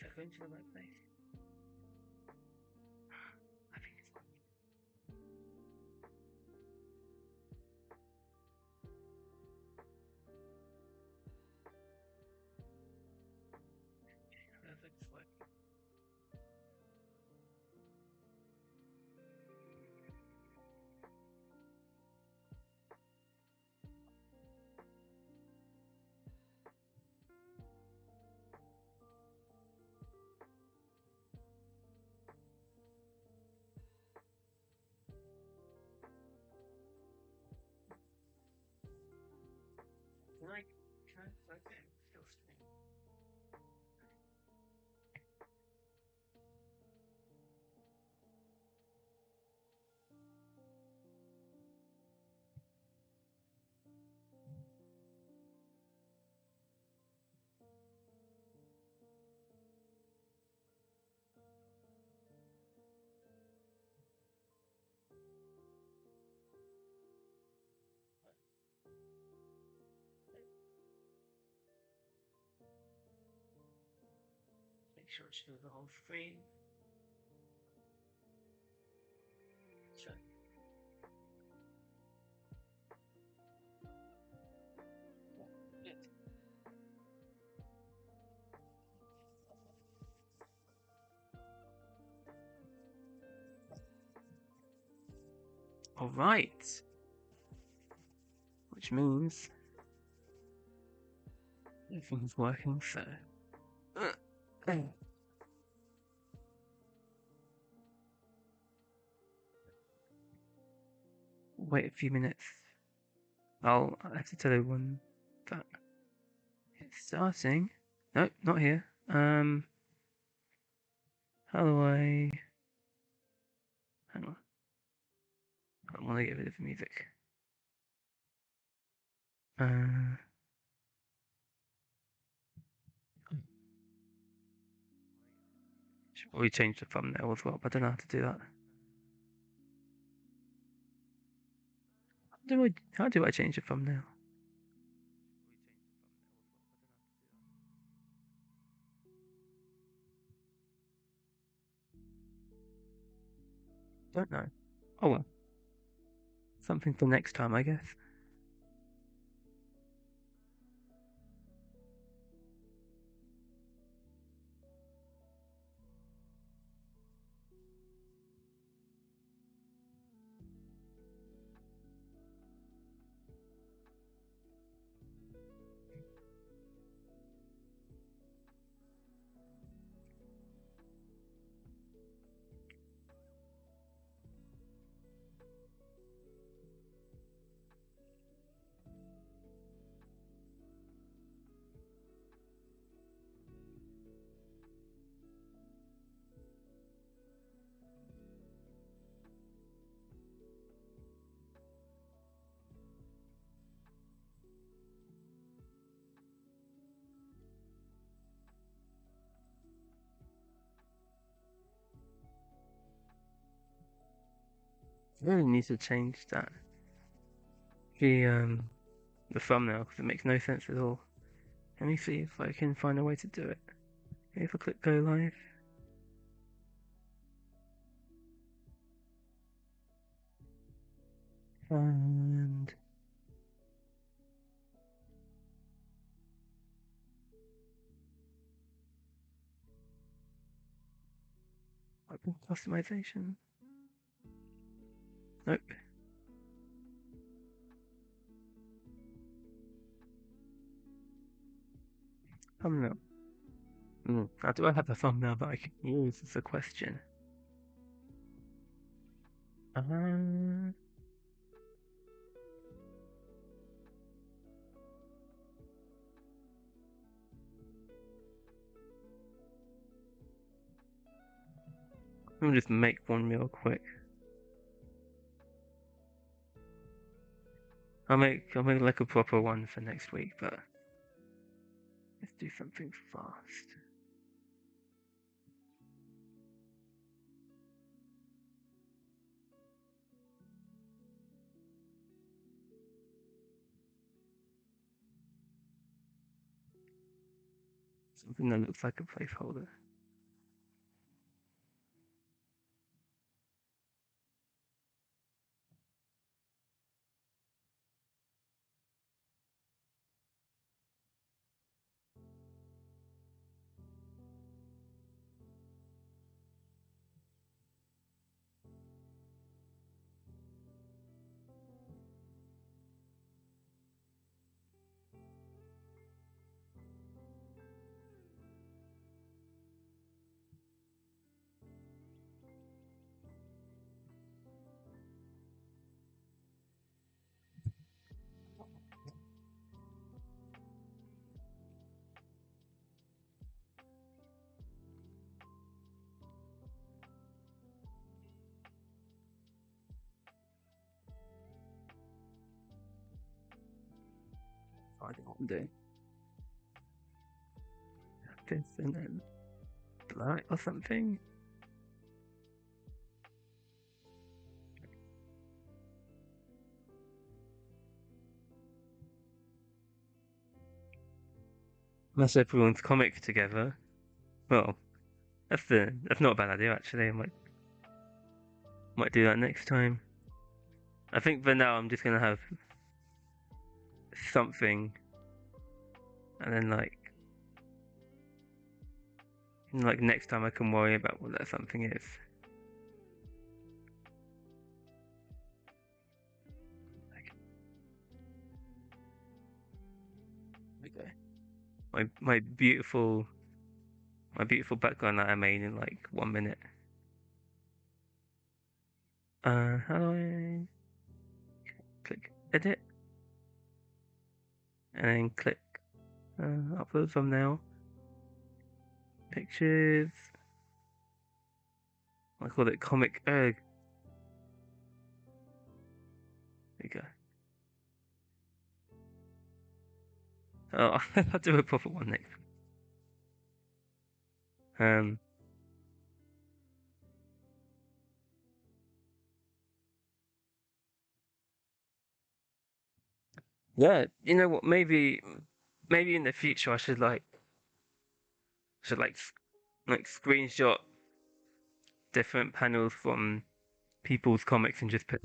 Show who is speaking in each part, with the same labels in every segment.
Speaker 1: Should I go into the right place? I think it's working. I don't think it's working. Can I okay, still stream. Make sure it shows the whole screen. Sure. Yeah, good. All right. Which means everything's working, so. Wait a few minutes. I have to tell everyone that it's starting. Nope, not here. How do I. Hang on. I don't want to get rid of the music. Should probably change the thumbnail as well, but I don't know how to do that. How do I change the thumbnail? Don't know. Oh well. Something for next time, I guess. I really need to change that. The thumbnail, because it makes no sense at all. Let me see if I can find a way to do it. If I click go live. And open customization. Nope. Thumbnail. How do I have a thumbnail that I can use as a question? Uh, I'll just make one real quick. I'll make like a proper one for next week, but let's do something fast. Something that looks like a placeholder. I don't know what I'm doing. This and then black or something. Unless everyone's comic together. Well, that's not a bad idea actually. I might do that next time. I think for now I'm just gonna have something, and then like next time I can worry about what that something is. Okay. My beautiful background that I made in like 1 minute. How do I click edit and then click upload thumbnail pictures. I call it comic erg. There you go. Oh, I'll do a proper one next. Um, yeah, you know what? Maybe in the future I should like screenshot different panels from people's comics and just put.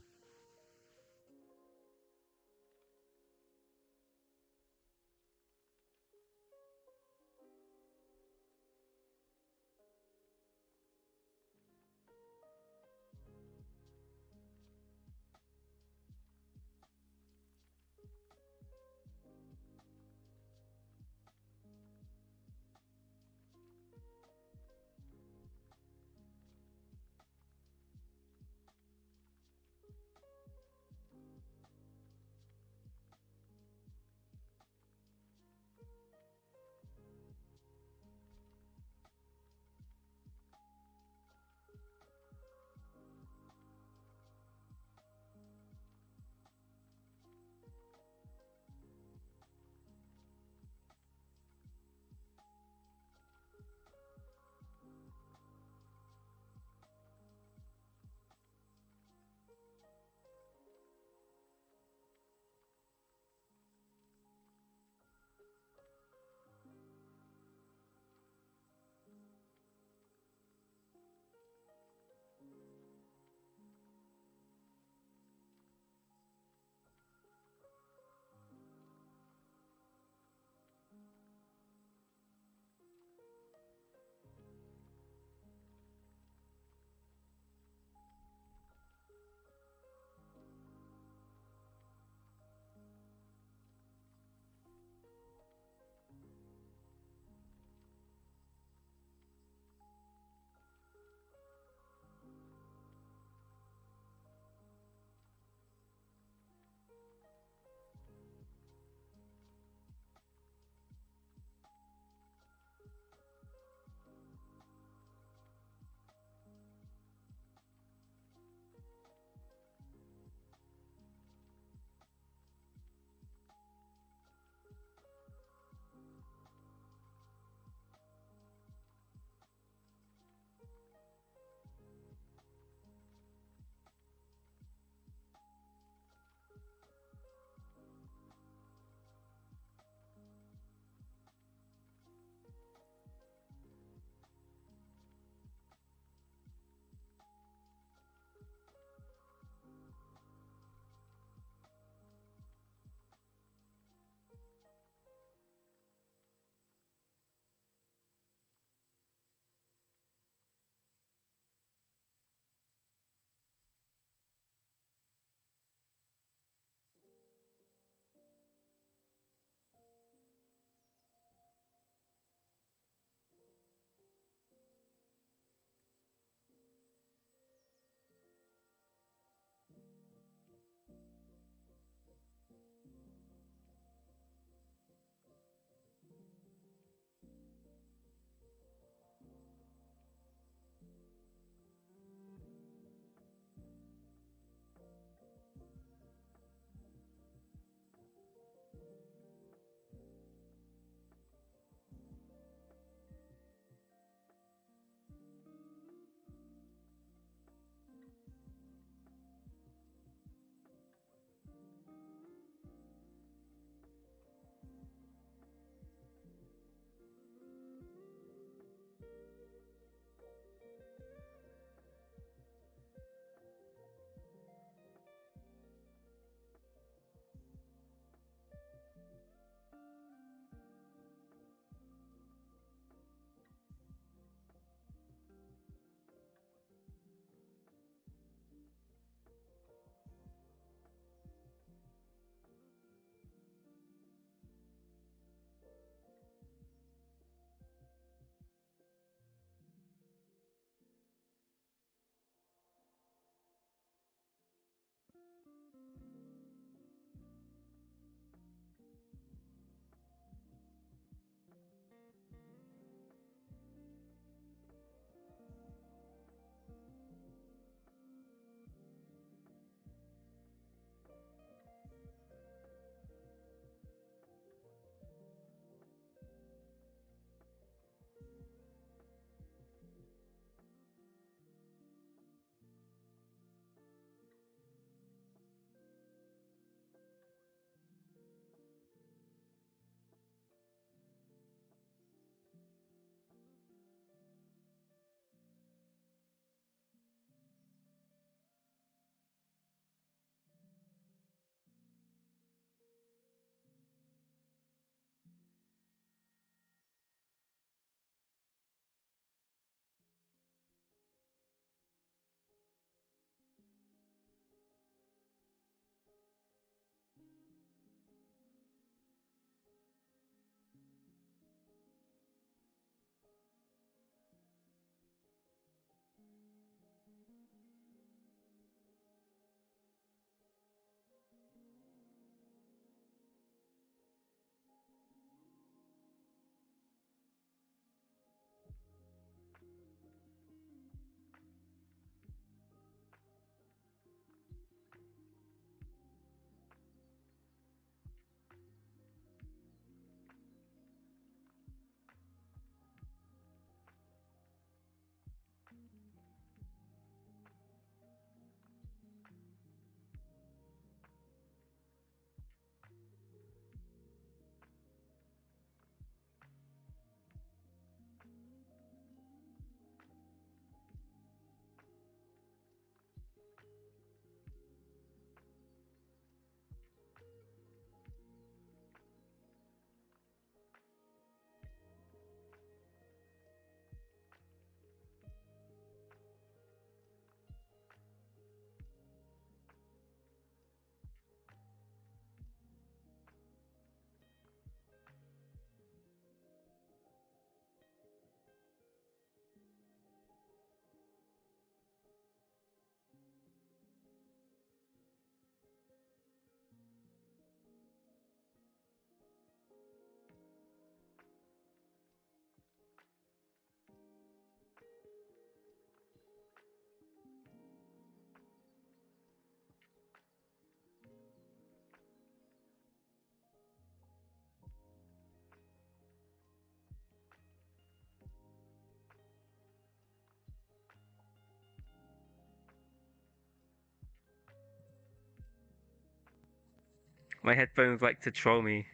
Speaker 1: My headphones like to troll me.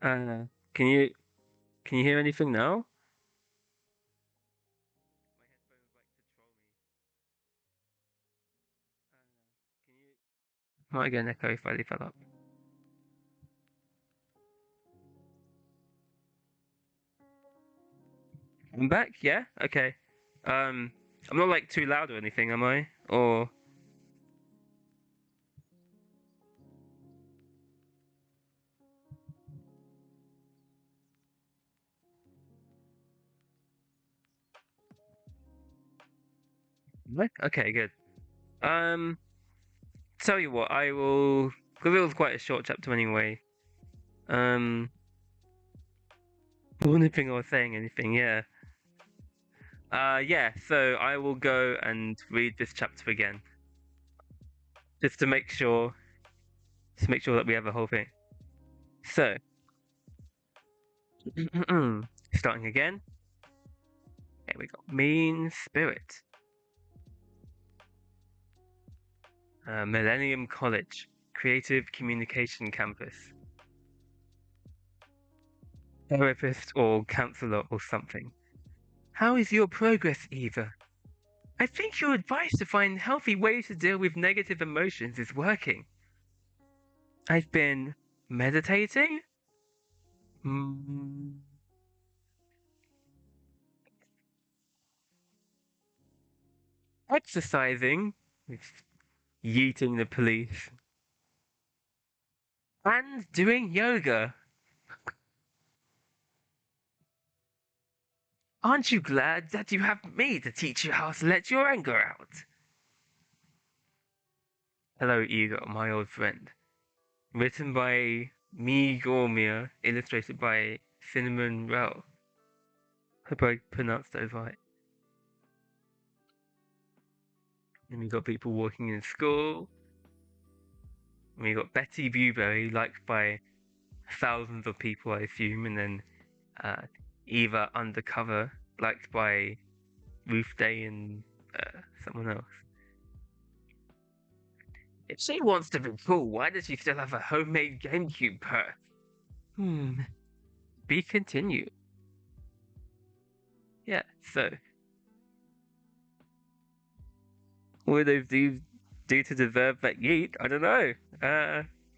Speaker 1: Uh, can you hear anything now? Might get an echo if I leave that up. I'm back. Yeah. Okay. I'm not like too loud or anything, am I? Or what? Okay, good. Um, tell you what, I will because it was quite a short chapter anyway. Um, anything or saying anything? Yeah. Yeah. So I will go and read this chapter again, just to make sure that we have the whole thing. So, starting again. Here we go. Mean spirit. Millennium College, Creative Communication Campus. Therapist or counselor or something. How is your progress, Eva? I think your advice to find healthy ways to deal with negative emotions is working. I've been meditating? Mm, exercising? Yeeting the police. And doing yoga. Aren't you glad that you have me to teach you how to let your anger out? Hello, Ego, my old friend. Written by Me Gormia, illustrated by Cinnamon Rell. Hope I pronounced those right. And we got people walking in school. And we got Betty Blueberry, liked by thousands of people, I assume, and then Eva Undercover, liked by Ruth Day and someone else. If she wants to be cool, why does she still have a homemade GameCube purse? Be continued. Yeah, so what do those do to deserve that yeet? I don't know.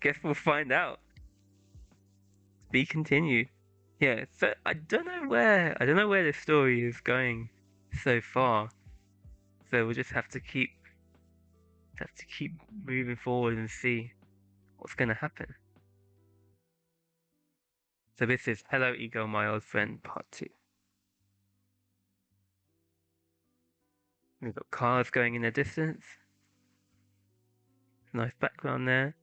Speaker 1: Guess we'll find out. Be continued. Yeah, so I don't know where the story is going so far. So we'll just have to keep moving forward and see what's gonna happen. So this is Hello Ego, my old friend, part 2. We've got cars going in the distance. Nice background there.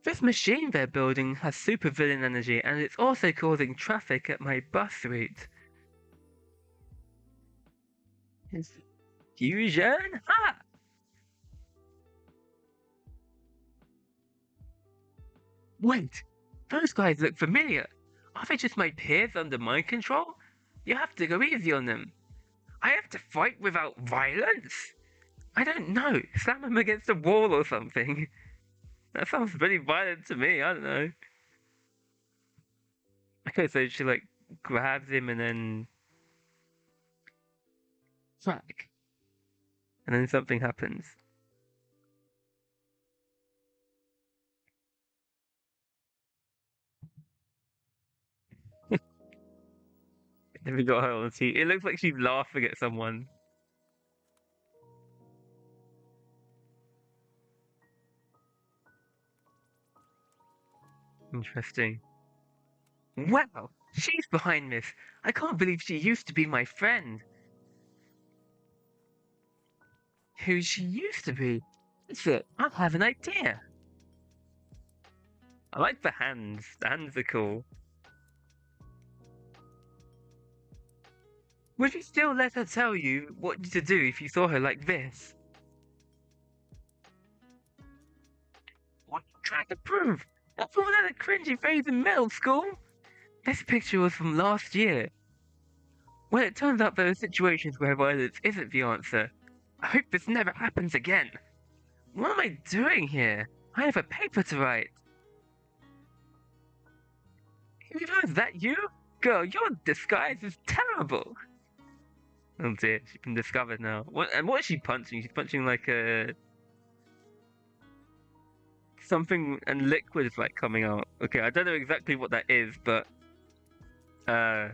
Speaker 1: This machine they're building has supervillain energy and it's also causing traffic at my bus route. Is fusion? Ah! Wait, those guys look familiar. Are they just my peers under my control? You have to go easy on them. I have to fight without violence? I don't know. Slam him against a wall or something. That sounds pretty violent to me. I don't know. Okay, so she like grabs him and then smack, and then something happens. Then we got her on TV. It looks like she's laughing at someone. Interesting. Wow, she's behind this. I can't believe she used to be my friend. Who she used to be? That's it. I have an idea. I like the hands. The hands are cool. Would you still let her tell you what to do if you saw her like this? What are you trying to prove? That's all that a cringy phase in middle school. This picture was from last year. Well, it turns out there are situations where violence isn't the answer. I hope this never happens again. What am I doing here? I have a paper to write. Is that you? Girl, your disguise is terrible. Oh dear, she's been discovered now. What is she punching? She's punching like a something, and liquid is like coming out. Okay, I don't know exactly what that is, but uh,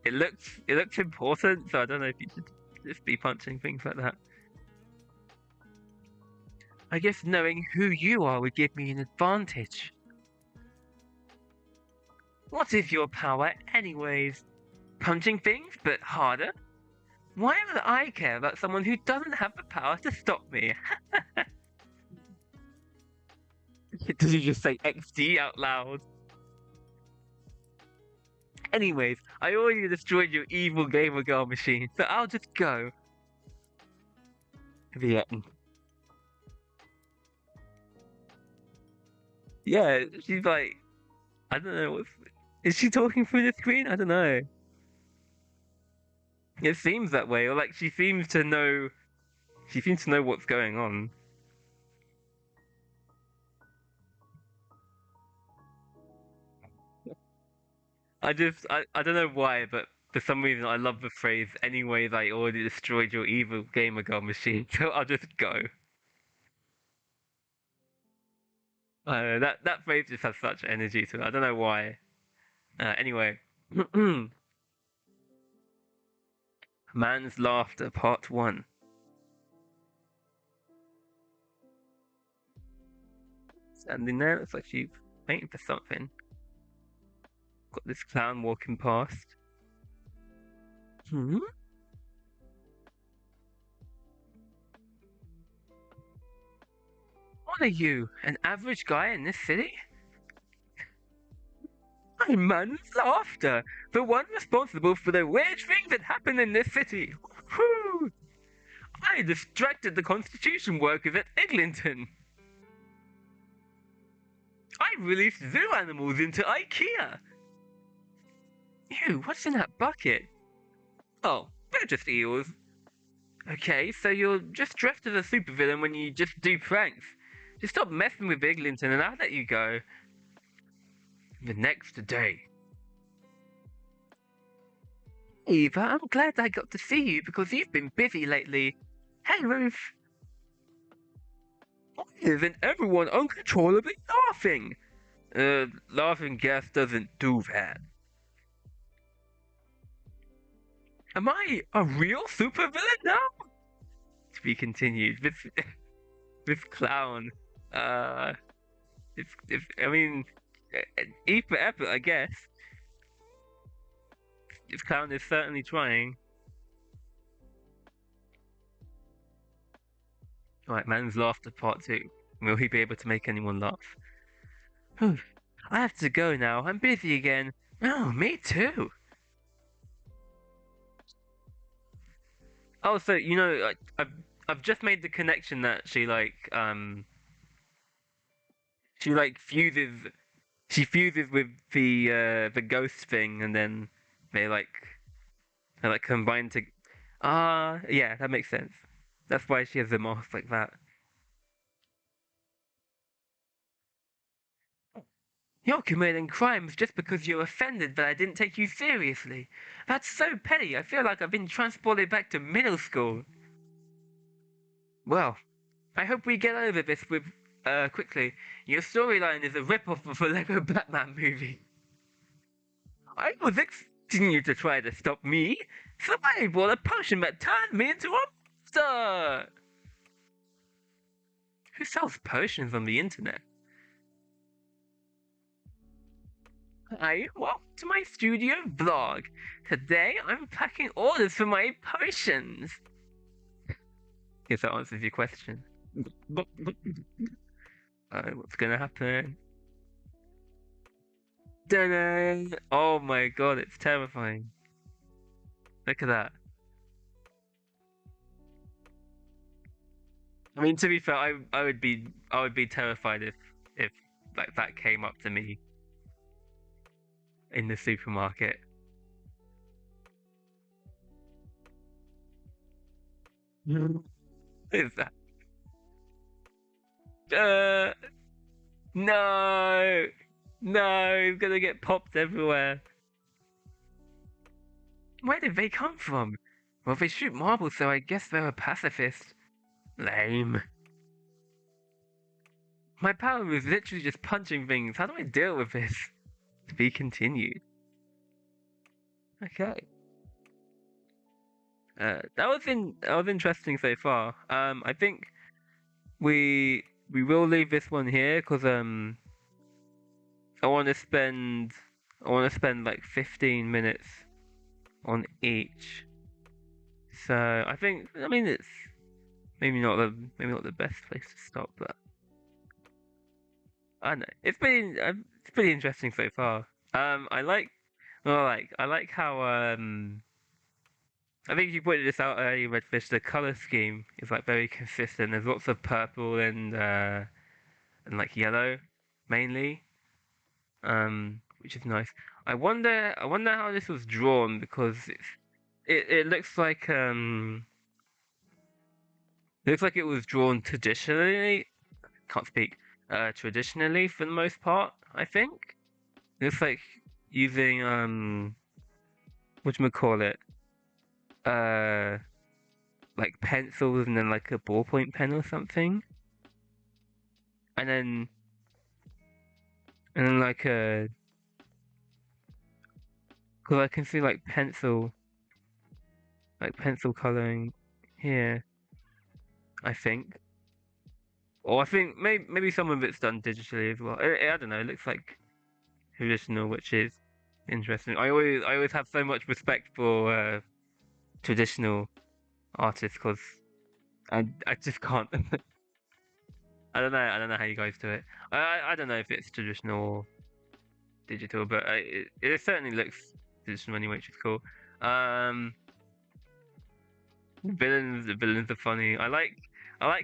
Speaker 1: it looks important. So I don't know if you should just be punching things like that. I guess knowing who you are would give me an advantage. What is your power, anyways? Punching things, but harder? Why would I care about someone who doesn't have the power to stop me? Did you just say XD out loud? Anyways, I already destroyed your evil gamer girl machine, so I'll just go. The end. Yeah, she's like, I don't know, is she talking through the screen? I don't know. It seems that way, or like she seems to know what's going on. I don't know why, but for some reason I love the phrase, anyways, I already destroyed your evil gamer girl machine, so I'll just go. That phrase just has such energy to it. I don't know why. Anyway. Man's Laughter, Part 1. Standing there, looks like she's waiting for something. Got this clown walking past. Hmm? What are you, an average guy in this city? I'm Man's Laughter, the one responsible for the weird things that happen in this city. Whew. I distracted the Constitution workers at Eglinton. I released zoo animals into IKEA. Ew, what's in that bucket? Oh, they're just eels. Okay, so you're just dressed as a supervillain when you just do pranks. Just stop messing with Eglinton and I'll let you go. The next day. Eva, I'm glad I got to see you because you've been busy lately. Hey, Ruth. Why isn't everyone uncontrollably laughing? Laughing gas doesn't do that. Am I a real supervillain now? To be continued. This clown. Uh, if I mean, E for effort, I guess. This clown is certainly trying. Right, Man's Laughter Part 2. Will he be able to make anyone laugh? Whew. I have to go now. I'm busy again. Oh, me too. Oh, so I've just made the connection that she fuses with the ghost thing, and then they like combine to. Yeah, that makes sense. That's why she has the mask like that. You're committing crimes just because you're offended that I didn't take you seriously. That's so petty. I feel like I've been transported back to middle school. Well, I hope we get over this with quickly. Your storyline is a rip-off of a Lego Batman movie. I was expecting you to try to stop me. Somebody bought a potion that turned me into a monster. Who sells potions on the internet? Hi, welcome to my studio vlog. Today I'm packing orders for my potions. Guess that answers your question. What's gonna happen? Da-da! Oh my god, it's terrifying. Look at that. I mean, to be fair, I would be terrified if like that came up to me in the supermarket. What is that? Uh, no, no, he's gonna get popped everywhere. Where did they come from? Well, they shoot marbles, so I guess they're a pacifist. Lame. My power is literally just punching things. How do I deal with this? To be continued. Okay. That was interesting so far. I think we will leave this one here because I want to spend like 15 minutes on each. So I mean it's maybe not the best place to stop, but I don't know it's pretty interesting so far. I like I like how I think you pointed this out earlier, Redfish. The color scheme is like very consistent. There's lots of purple and like yellow, mainly, which is nice. I wonder how this was drawn because it looks like it was drawn traditionally. Can't speak. Traditionally for the most part, I think. It looks like using whatchamacallit, uh, like pencils and then like a ballpoint pen or something, and then like a because I can see like pencil coloring here. I think, or I think maybe some of it's done digitally as well. I don't know. It looks like traditional, which is interesting. I always have so much respect for traditional artists because I just can't. I don't know how you guys do it. I don't know if it's traditional or digital, but it certainly looks traditional anyway, which is cool. Um, the villains are funny. I like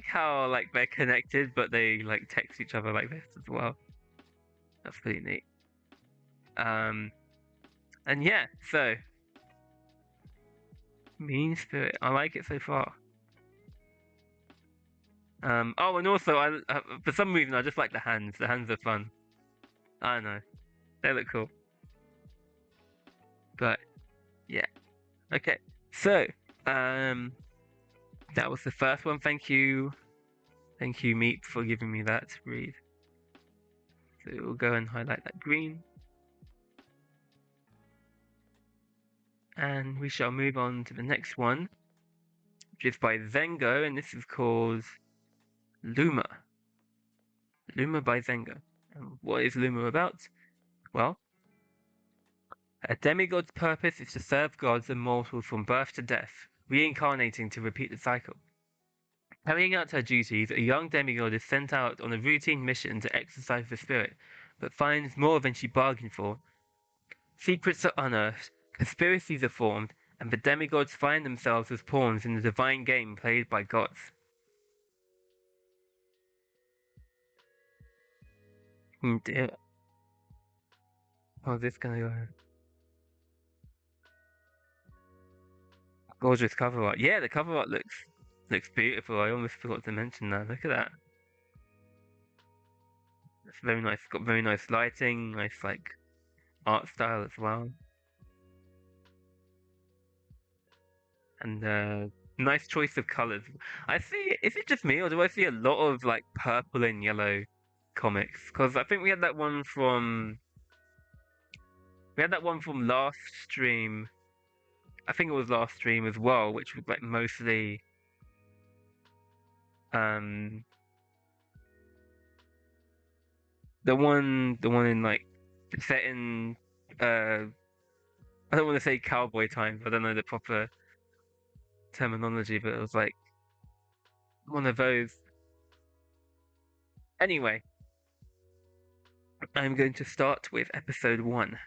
Speaker 1: how like they're connected, but they like text each other like this as well. That's pretty neat. Um, and yeah, so mean spirit. I like it so far. Oh, and also for some reason I just like the hands. The hands are fun. I don't know. They look cool. But yeah. Okay. So, um, that was the first one. Thank you, Meap, for giving me that to read. So we'll go and highlight that green. And we shall move on to the next one, which is by Zhengo, and this is called Luma. Luma by Zhengo. And what is Luma about? Well, a demigod's purpose is to serve gods and mortals from birth to death, reincarnating to repeat the cycle. Carrying out her duties, a young demigod is sent out on a routine mission to exorcise the spirit, but finds more than she bargained for. Secrets are unearthed, conspiracies are formed, and the demigods find themselves as pawns in the divine game played by gods. Dear. How's this gonna go? Gorgeous cover art. Yeah, the cover art looks beautiful. I almost forgot to mention that. Look at that. It's very nice. It's got very nice lighting, nice like art style as well. And nice choice of colors. I see. Is it just me, or do I see a lot of like purple and yellow comics? Because I think we had that one from last stream. I think it was last stream as well, which was like mostly um the one in like set in uh I don't want to say cowboy times. I don't know the proper terminology, but it was like one of those. Anyway, I'm going to start with episode 1.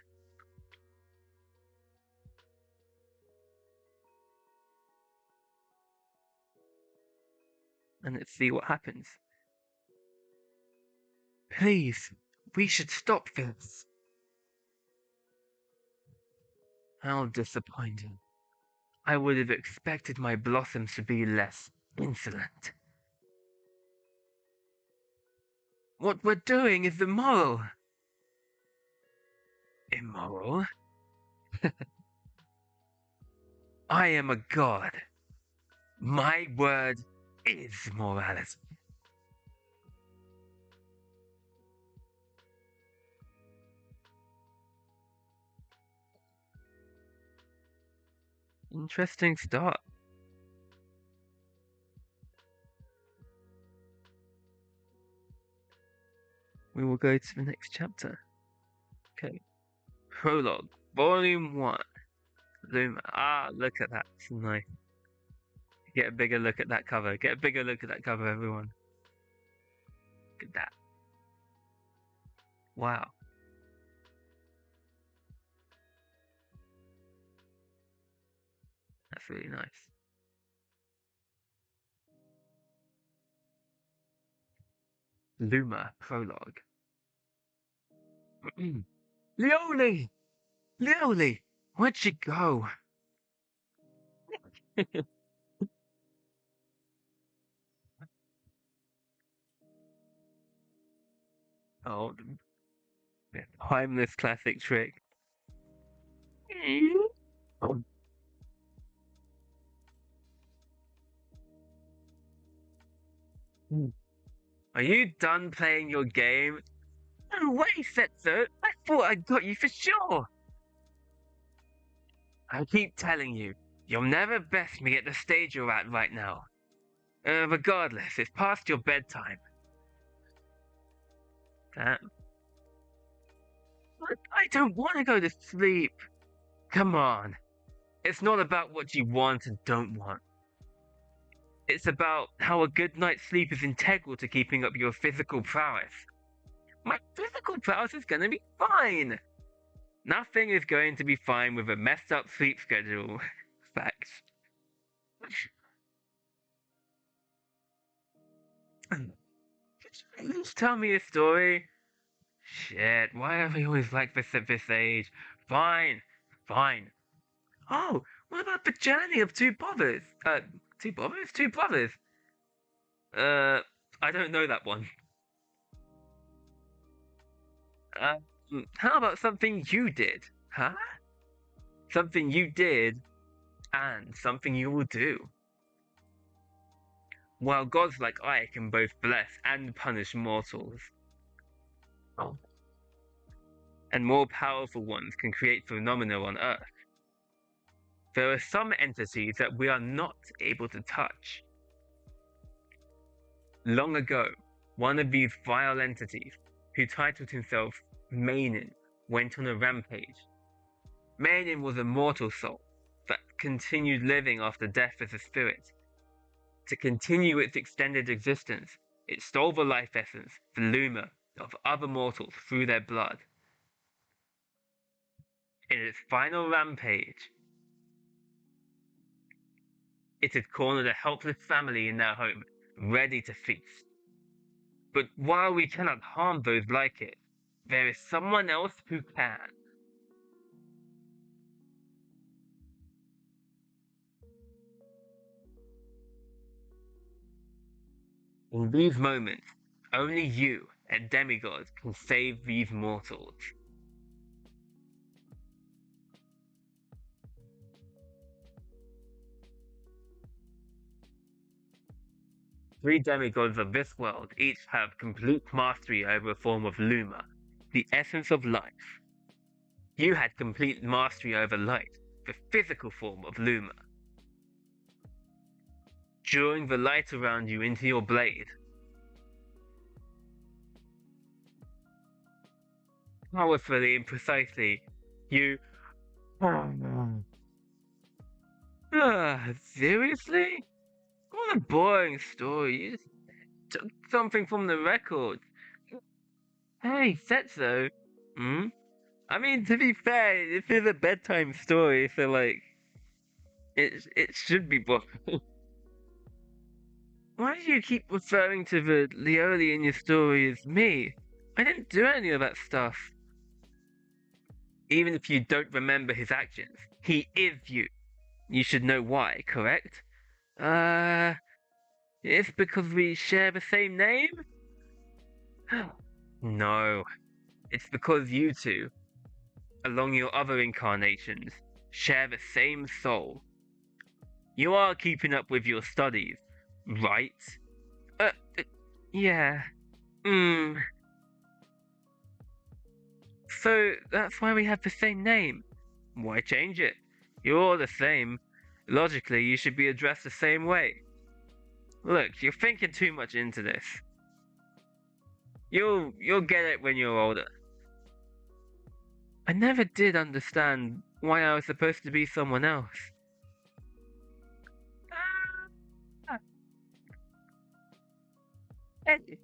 Speaker 1: And let's see what happens. Please, we should stop this. How disappointing. I would have expected my blossoms to be less insolent. What we're doing is immoral. Immoral? I am a god. My word is morality. Interesting start. We will go to the next chapter. Okay. Prologue, Volume 1. Luma. Ah, look at that. It's nice. Get a bigger look at that cover. Get a bigger look at that cover, everyone. Look at that. Wow. That's really nice. Luma Prologue. Leoli! Leoli! Where'd she go? Oh, timeless classic trick. Oh. Are you done playing your game? No way, Setsu! I thought I got you for sure! I keep telling you, you'll never best me at the stage you're at right now. Regardless, it's past your bedtime. I don't want to go to sleep. Come on. It's not about what you want and don't want. It's about how a good night's sleep is integral to keeping up your physical prowess. My physical prowess is gonna be fine. Nothing is going to be fine with a messed up sleep schedule. Facts. Just tell me a story. Shit, why are we always like this at this age? Fine, fine. Oh, what about the journey of two brothers? Two brothers? Two brothers? I don't know that one. How about something you did? Huh? Something you did and something you will do. While gods like I can both bless and punish mortals. Oh. And more powerful ones can create phenomena on Earth. There are some entities that we are not able to touch. Long ago, one of these vile entities, who titled himself Mainin, went on a rampage. Mainin was a mortal soul that continued living after death as a spirit. To continue its extended existence, it stole the life essence, the luma, of other mortals through their blood. In its final rampage, it had cornered a helpless family in their home, ready to feast. But while we cannot harm those like it, there is someone else who can. In these moments, only you and demigods can save these mortals. Three demigods of this world each have complete mastery over a form of Luma, the essence of life. You had complete mastery over light, the physical form of Luma. Drawing the light around you into your blade. Powerfully and precisely, you... Seriously? What a boring story. You just took something from the record. Hey, Setsu. Hmm? I mean, to be fair, this is a bedtime story, so like... It should be boring. Why do you keep referring to the Leoli in your story as me? I didn't do any of that stuff. Even if you don't remember his actions, he is you. You should know why, correct? Uh, it's because we share the same name? No, it's because you two, along your other incarnations, share the same soul. You are keeping up with your studies, right? Uh, uh yeah. Hmm. So that's why we have the same name. Why change it? You're all the same. Logically, you should be addressed the same way. Look, you're thinking too much into this. You'll get it when you're older. I never did understand why I was supposed to be someone else. Ah, Eddie.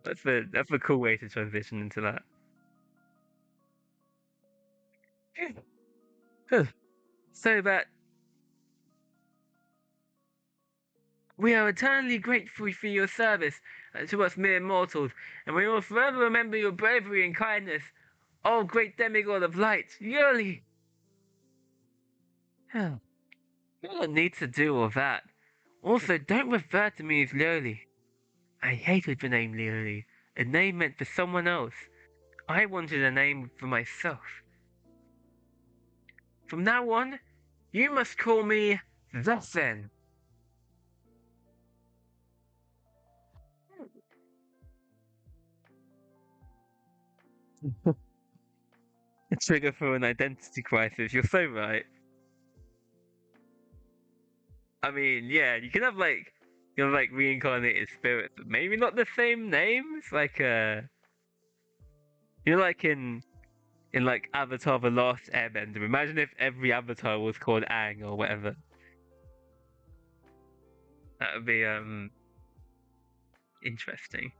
Speaker 1: That's a cool way to transition into that. So that we are eternally grateful for your service to us mere mortals, and we will forever remember your bravery and kindness. Oh, great demigod of light, yearly. You don't need to do all that. Also, don't refer to me as Lurley. I hated the name Lurley. A name meant for someone else. I wanted a name for myself. From now on, you must call me Zessen. A trigger for an identity crisis. You're so right. I mean, yeah, you can have like reincarnated spirits, but maybe not the same names. Like in like Avatar: The Last Airbender. Imagine if every avatar was called Aang or whatever. That would be interesting.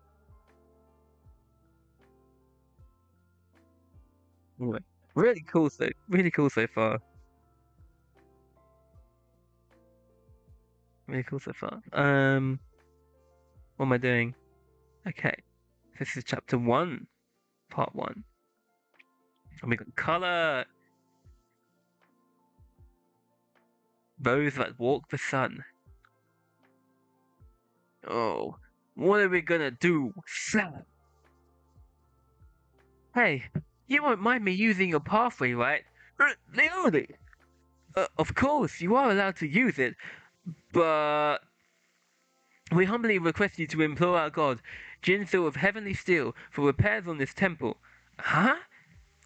Speaker 1: Anyway, really cool so far. Really cool so far. What am I doing? Okay, this is chapter one, part one. And we got color. Those that walk the sun. Oh, what are we gonna do? Slam. Hey, you won't mind me using your pathway, right? Leone! Of course, you are allowed to use it, but we humbly request you to implore our god, Jinsil of Heavenly Steel, for repairs on this temple. Huh?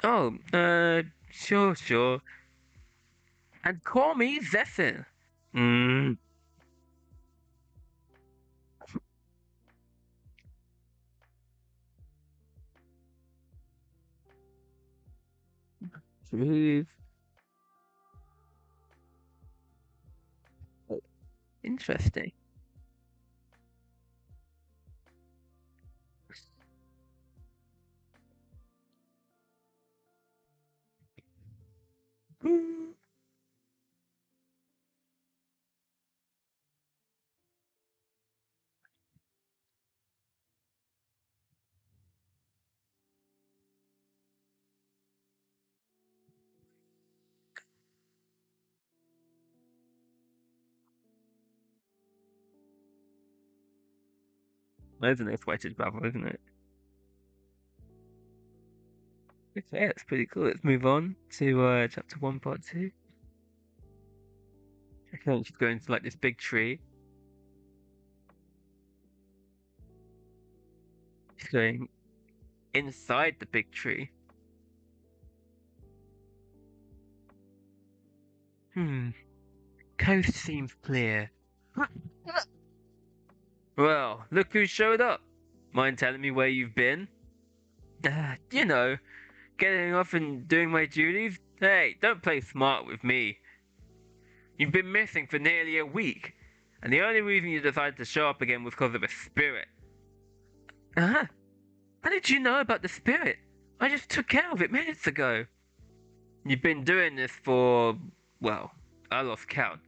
Speaker 1: Oh, sure. And call me Zessin. Hmm. Jeez. Interesting. Hmm. There's an exploited brother, isn't it? Okay, that's pretty cool. Let's move on to chapter one, part two. Okay, she's going to like this big tree. She's going inside the big tree. Hmm. Coast seems clear. Well, look who showed up. Mind telling me where you've been? You know, getting off and doing my duties? Hey, don't play smart with me. You've been missing for nearly a week, and the only reason you decided to show up again was because of a spirit. Uh-huh. How did you know about the spirit? I just took care of it minutes ago. You've been doing this for, well, I lost count.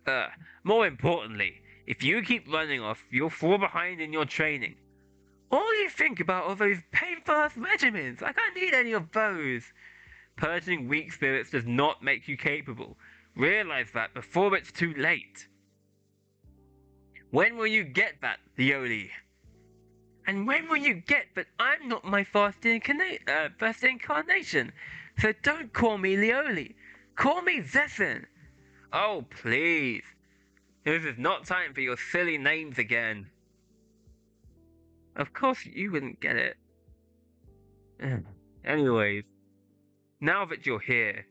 Speaker 1: Uh, More importantly, if you keep running off, you'll fall behind in your training. All you think about are those pain-fast regimens. I can't need any of those. Purging weak spirits does not make you capable. Realize that before it's too late. When will you get that, Leoli? And when will you get that I'm not my first incarnation? So don't call me Leoli. Call me Zessin. Oh, please. This is not time for your silly names again. Of course you wouldn't get it. Anyways, now that you're here,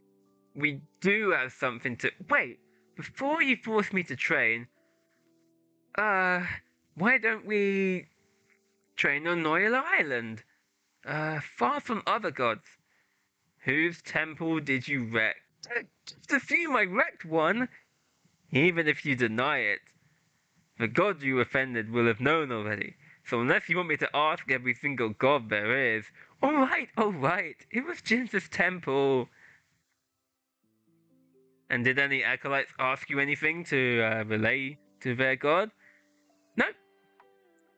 Speaker 1: we do have something to. Wait, before you force me to train, why don't we train on Noila Island? Far from other gods. Whose temple did you wreck? Just assume I wrecked one, even if you deny it. The god you offended will have known already. So unless you want me to ask every single god there is, alright, it was Jin's temple. And did any acolytes ask you anything to relay to their god? No.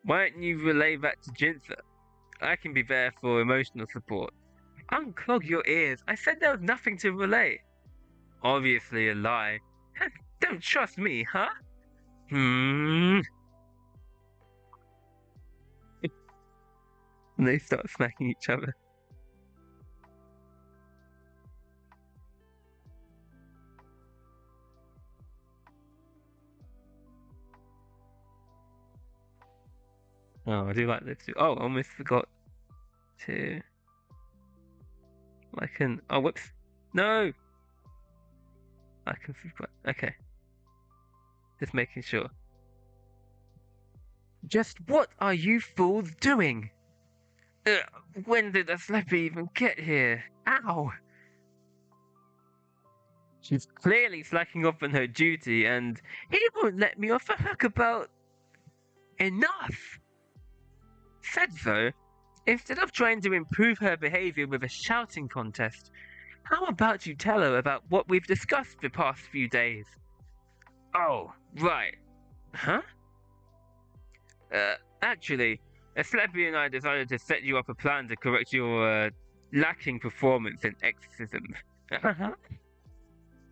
Speaker 1: Why don't you relay that to Jinza? I can be there for emotional support. Unclog your ears. I said there was nothing to relay. Obviously a lie. Don't trust me, huh? And they start smacking each other. Oh, I do like this too. Oh, I almost forgot to. I can. Oh, whoops. No! I can. Okay. Just making sure. Just what are you fools doing? When did the Slappy even get here? Ow! She's clearly slacking off on her duty, and he won't let me off the hook about. Enough! Said so. Instead of trying to improve her behavior with a shouting contest, how about you tell her about what we've discussed the past few days? Oh, right. Huh? Actually, Asclepi and I decided to set you up a plan to correct your lacking performance in exorcism.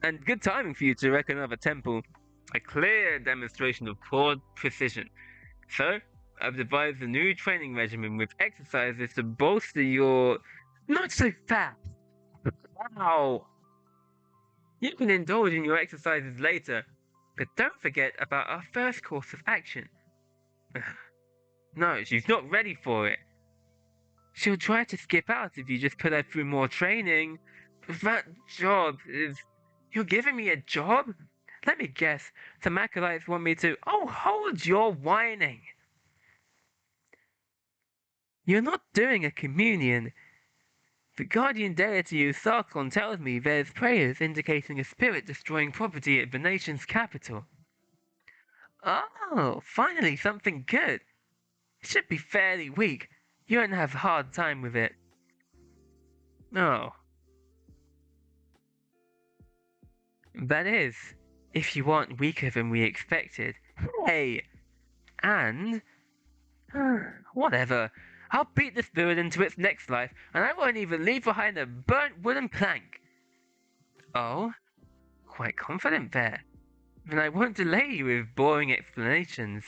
Speaker 1: And good timing for you to wreck another temple. A clear demonstration of poor precision. So, I've devised a new training regimen with exercises to bolster your. Not so fast! Wow! You can indulge in your exercises later, but don't forget about our first course of action. No, she's not ready for it. She'll try to skip out if you just put her through more training. That job is. You're giving me a job? Let me guess. The Macolites want me to. Oh, hold your whining! You're not doing a communion. The guardian deity Usarkon tells me there's prayers indicating a spirit destroying property at the nation's capital. Oh, finally something good. It should be fairly weak. You won't have a hard time with it. Oh. That is, if you aren't weaker than we expected. Hey! And. Whatever. I'll beat the spirit into its next life, and I won't even leave behind a burnt wooden plank. Oh? Quite confident there. Then I won't delay you with boring explanations.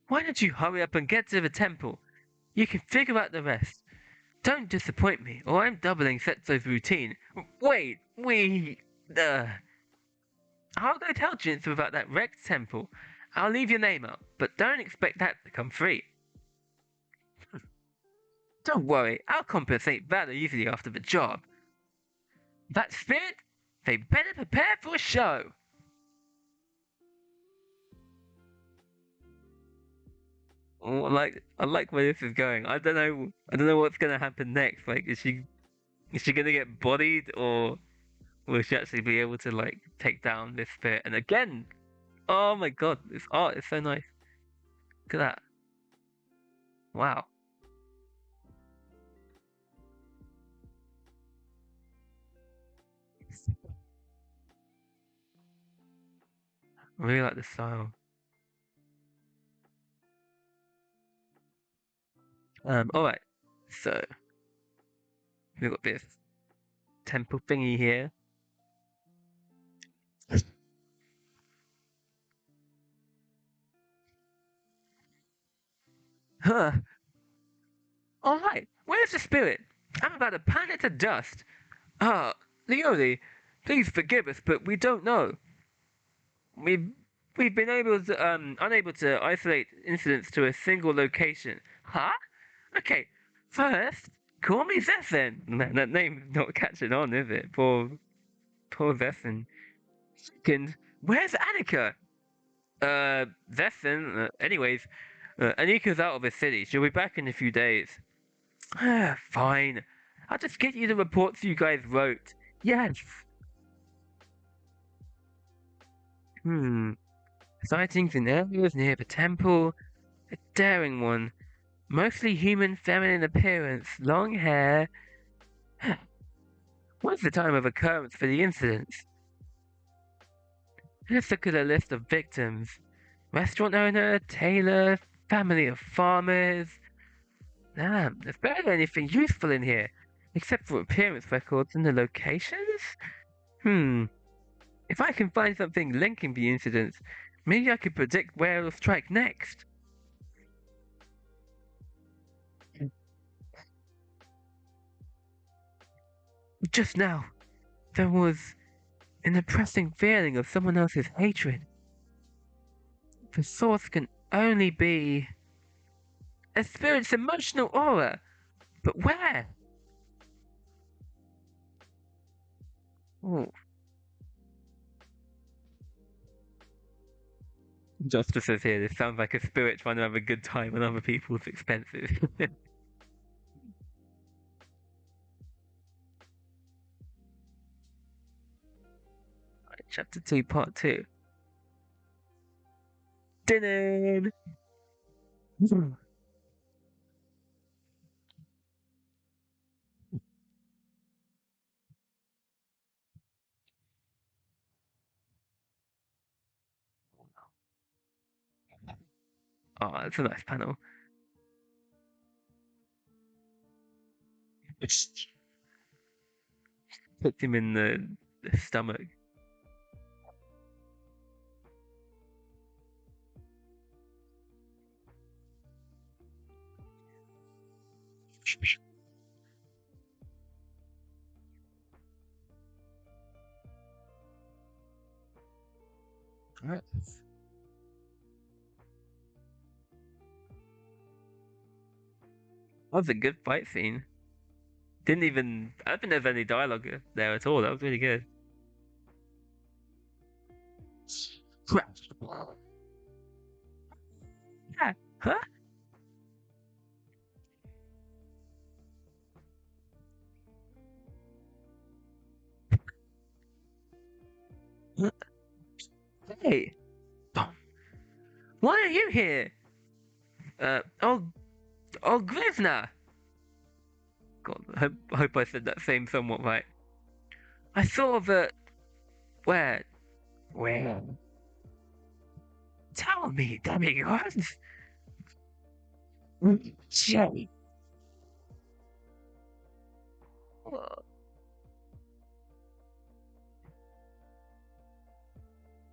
Speaker 1: Why don't you hurry up and get to the temple? You can figure out the rest. Don't disappoint me, or I'm doubling Setsu's routine. Wait, I'll go tell Jinsu about that wrecked temple. I'll leave your name out, but don't expect that to come free. Don't worry, I'll compensate rather easily after the job. That spirit, they better prepare for a show. Oh, I like where this is going. I don't know what's gonna happen next. Like, is she gonna get bodied, or will she actually be able to like take down this spirit? And again, oh my god, this art is so nice. Look at that. Wow. I really like the style. Alright. So, we've got this temple thingy here. Huh. Alright, where's the spirit? I'm about to pan it to dust. Ah, Leone, please forgive us, but we don't know. We've we've been unable to isolate incidents to a single location. Huh? Okay, first, call me Zephyr. Man, that name's not catching on, is it? Poor Zephyr. Second, where's Annika? Zephyr, anyways, Anika's out of the city. She'll be back in a few days. Fine. I'll just get you the reports you guys wrote. Yes. Hmm. Sightings in areas near the temple. A daring one. Mostly human feminine appearance. Long hair. What's the time of occurrence for the incidents? Let's look at a list of victims. Restaurant owner, tailor, family of farmers. Damn, there's barely anything useful in here. Except for appearance records and the locations? Hmm. If I can find something linking the incidents, maybe I could predict where it'll strike next. Just now, there was an oppressing feeling of someone else's hatred. The source can only be a spirit's emotional aura. But where? Oh. Justice says here, this sounds like a spirit trying to have a good time on other people's expenses. Chapter 2, Part 2. Dinner! Oh, that's a nice panel. Puts him in the stomach. Alright. That was a good fight scene. Didn't even. I don't think there's any dialogue there at all. That was really good. Yeah. Huh? Hey. Why are you here? Oh, Grivna. God, I hope I said that same somewhat right. I saw that. Where? Where? Tell me, demigods. Jay.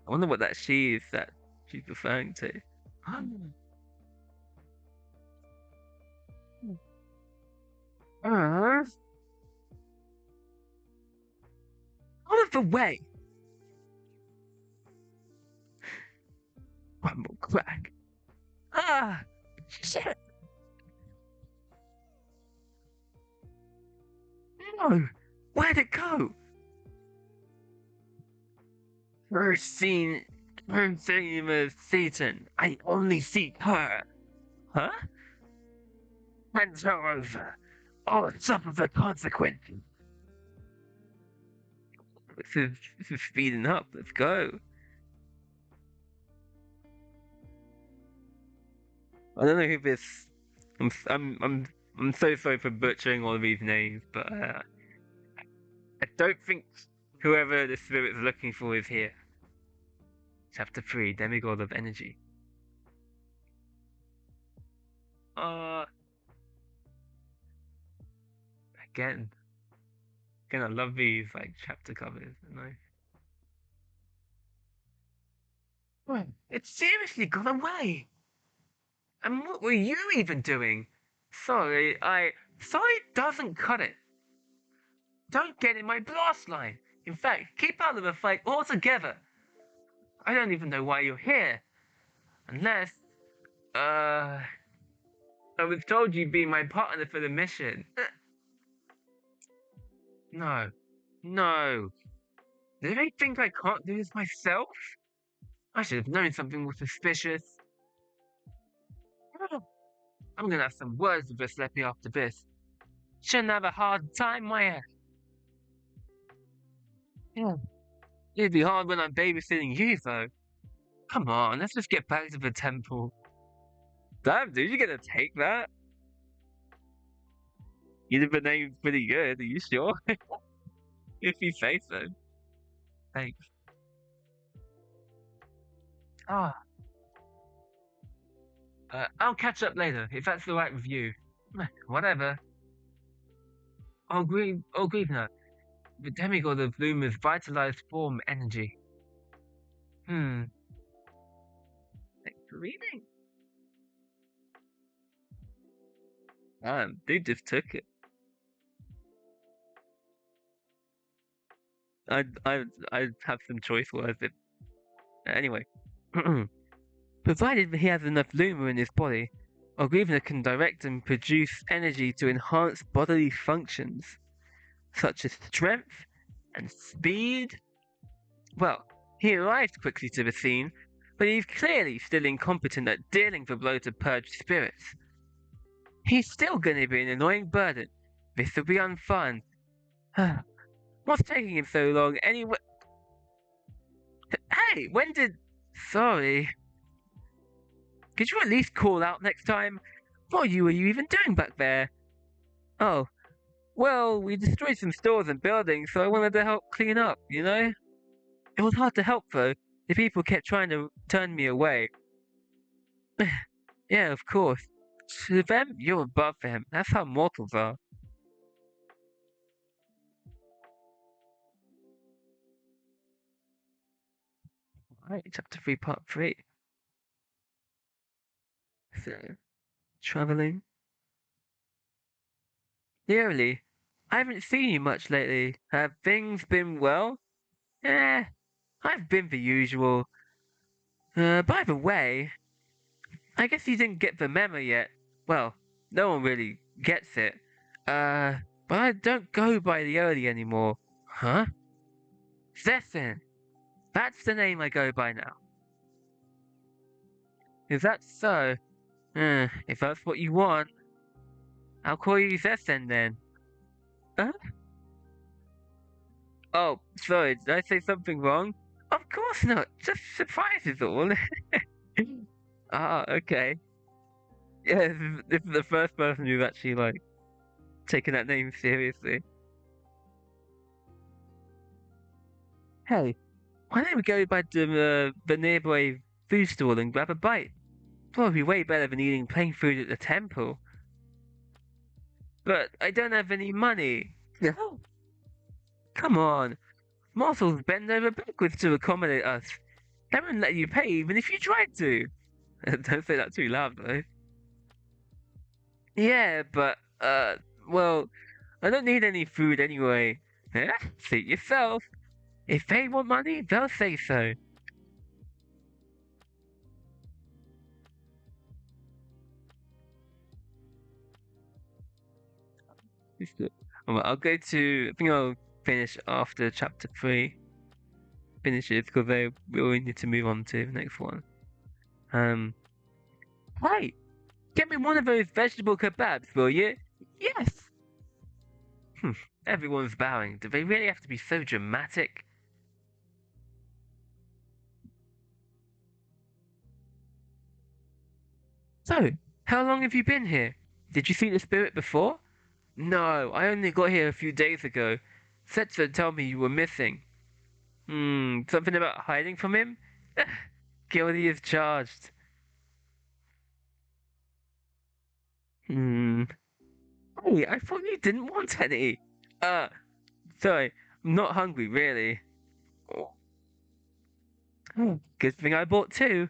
Speaker 1: I wonder what that she is that she's referring to. Out of the way! One more crack. Ah! Shit! No! Where'd it go? First seen her same as Satan. I only seek her. Huh? Hands her over. Or suffer the consequences. This is speeding up. Let's go. I don't know who this. I'm so sorry for butchering all of these names, but I don't think whoever the spirit's looking for is here. Chapter 3, Demigod of Energy. Again. Again, I love these, like, chapter covers. Nice. What? It's seriously gone away! And what were you even doing? Sorry, Sorry doesn't cut it. Don't get in my blast line. In fact, keep out of the fight altogether. I don't even know why you're here. Unless, I was told you'd be my partner for the mission. No. No. Do they think I can't do this myself? I should have known something was suspicious. I'm gonna have some words with this Leppy after this. Shouldn't have a hard time, Maya. Yeah. It'd be hard when I'm babysitting you, though. Come on, let's just get back to the temple. Damn, dude, you gonna take that? You'd have been pretty good, are you sure? If you say so. Thanks. Ah. I'll catch up later, if that's alright with you. Whatever. Oh, Grievner. The demigod of Luma's vitalized form energy. Thanks for reading. Dude just took it. I'd have some choice words. Anyway. Provided he has enough Luma in his body, Ogrievna can direct and produce energy to enhance bodily functions, such as strength and speed. Well, he arrived quickly to the scene, but he's clearly still incompetent at dealing the blow to purge spirits. He's still going to be an annoying burden. This will be unfun. What's taking him so long anyway? Hey, when did... Sorry. Could you at least call out next time? What were you even doing back there? Oh, well, we destroyed some stores and buildings, so I wanted to help clean up, you know? It was hard to help, though. The people kept trying to turn me away. Yeah, of course. To them, you're above them. That's how mortals are. Alright, chapter 3, part 3. So, traveling. Nearly. I haven't seen you much lately. Have things been well? Eh, I've been the usual. By the way, I guess you didn't get the memo yet. Well, no one really gets it. But I don't go by the early anymore. Huh? Zessin. That's the name I go by now. Is that so? If that's what you want, I'll call you Zessin then. Huh? Oh, sorry, did I say something wrong? Of course not. Just surprises all. Ah, okay. Yeah, this is the first person who's actually, like, taken that name seriously. Hey, why don't we go by the nearby food stall and grab a bite? Probably way better than eating plain food at the temple. But I don't have any money. No. Come on. Mortals bend over backwards to accommodate us. They won't let you pay even if you tried to. Don't say that too loud, though. Yeah, but, well, I don't need any food anyway. Yeah, suit yourself. If they want money, they'll say so. I'll go to. I think I'll finish after chapter 3 finishes because we really need to move on to the next one. Hey, get me one of those vegetable kebabs, will you? Yes. Everyone's bowing. Do they really have to be so dramatic? So, how long have you been here? Did you see the spirit before? No, I only got here a few days ago. Setzer told me you were missing. Something about hiding from him? Guilty as charged. Hmm. Hey, I thought you didn't want any. Uh, sorry, I'm not hungry, really. Oh, good thing I bought two.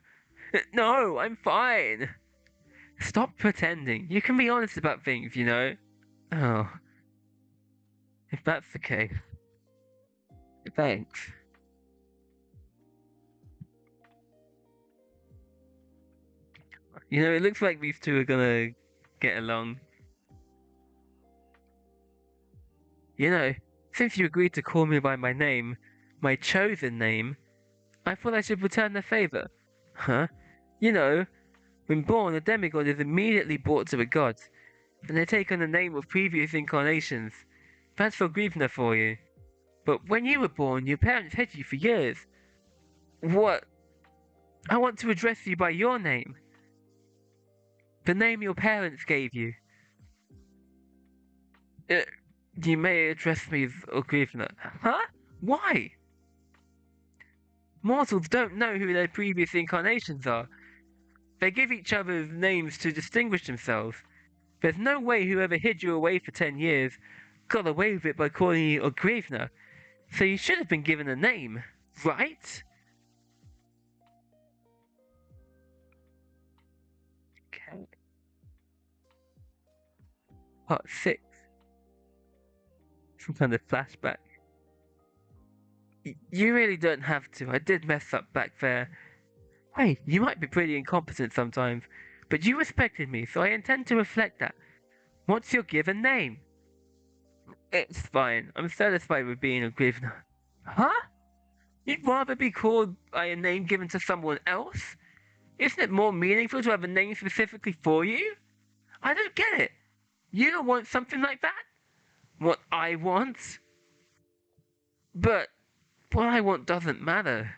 Speaker 1: No, I'm fine. Stop pretending. You can be honest about things, you know. Oh, if that's the case, thanks. You know, it looks like these two are gonna get along. You know, since you agreed to call me by my name, my chosen name, I thought I should return the favor. Huh? You know, when born, a demigod is immediately brought to a god, and they take on the name of previous incarnations. That's for Grievner for you. But when you were born, your parents hid you for years. What? I want to address you by your name. The name your parents gave you. Uh, you may address me as Grievner. Huh? Why? Mortals don't know who their previous incarnations are. They give each other names to distinguish themselves. There's no way whoever hid you away for 10 years got away with it by calling you Ogrievna, so you should have been given a name, right? Okay. Part 6. Some kind of flashback. You really don't have to. I did mess up back there. Hey, you might be pretty incompetent sometimes, but you respected me, so I intend to reflect that. What's your given name? It's fine. I'm satisfied with being a Grivna. Huh? You'd rather be called by a name given to someone else? Isn't it more meaningful to have a name specifically for you? I don't get it. You don't want something like that? What I want? But what I want doesn't matter.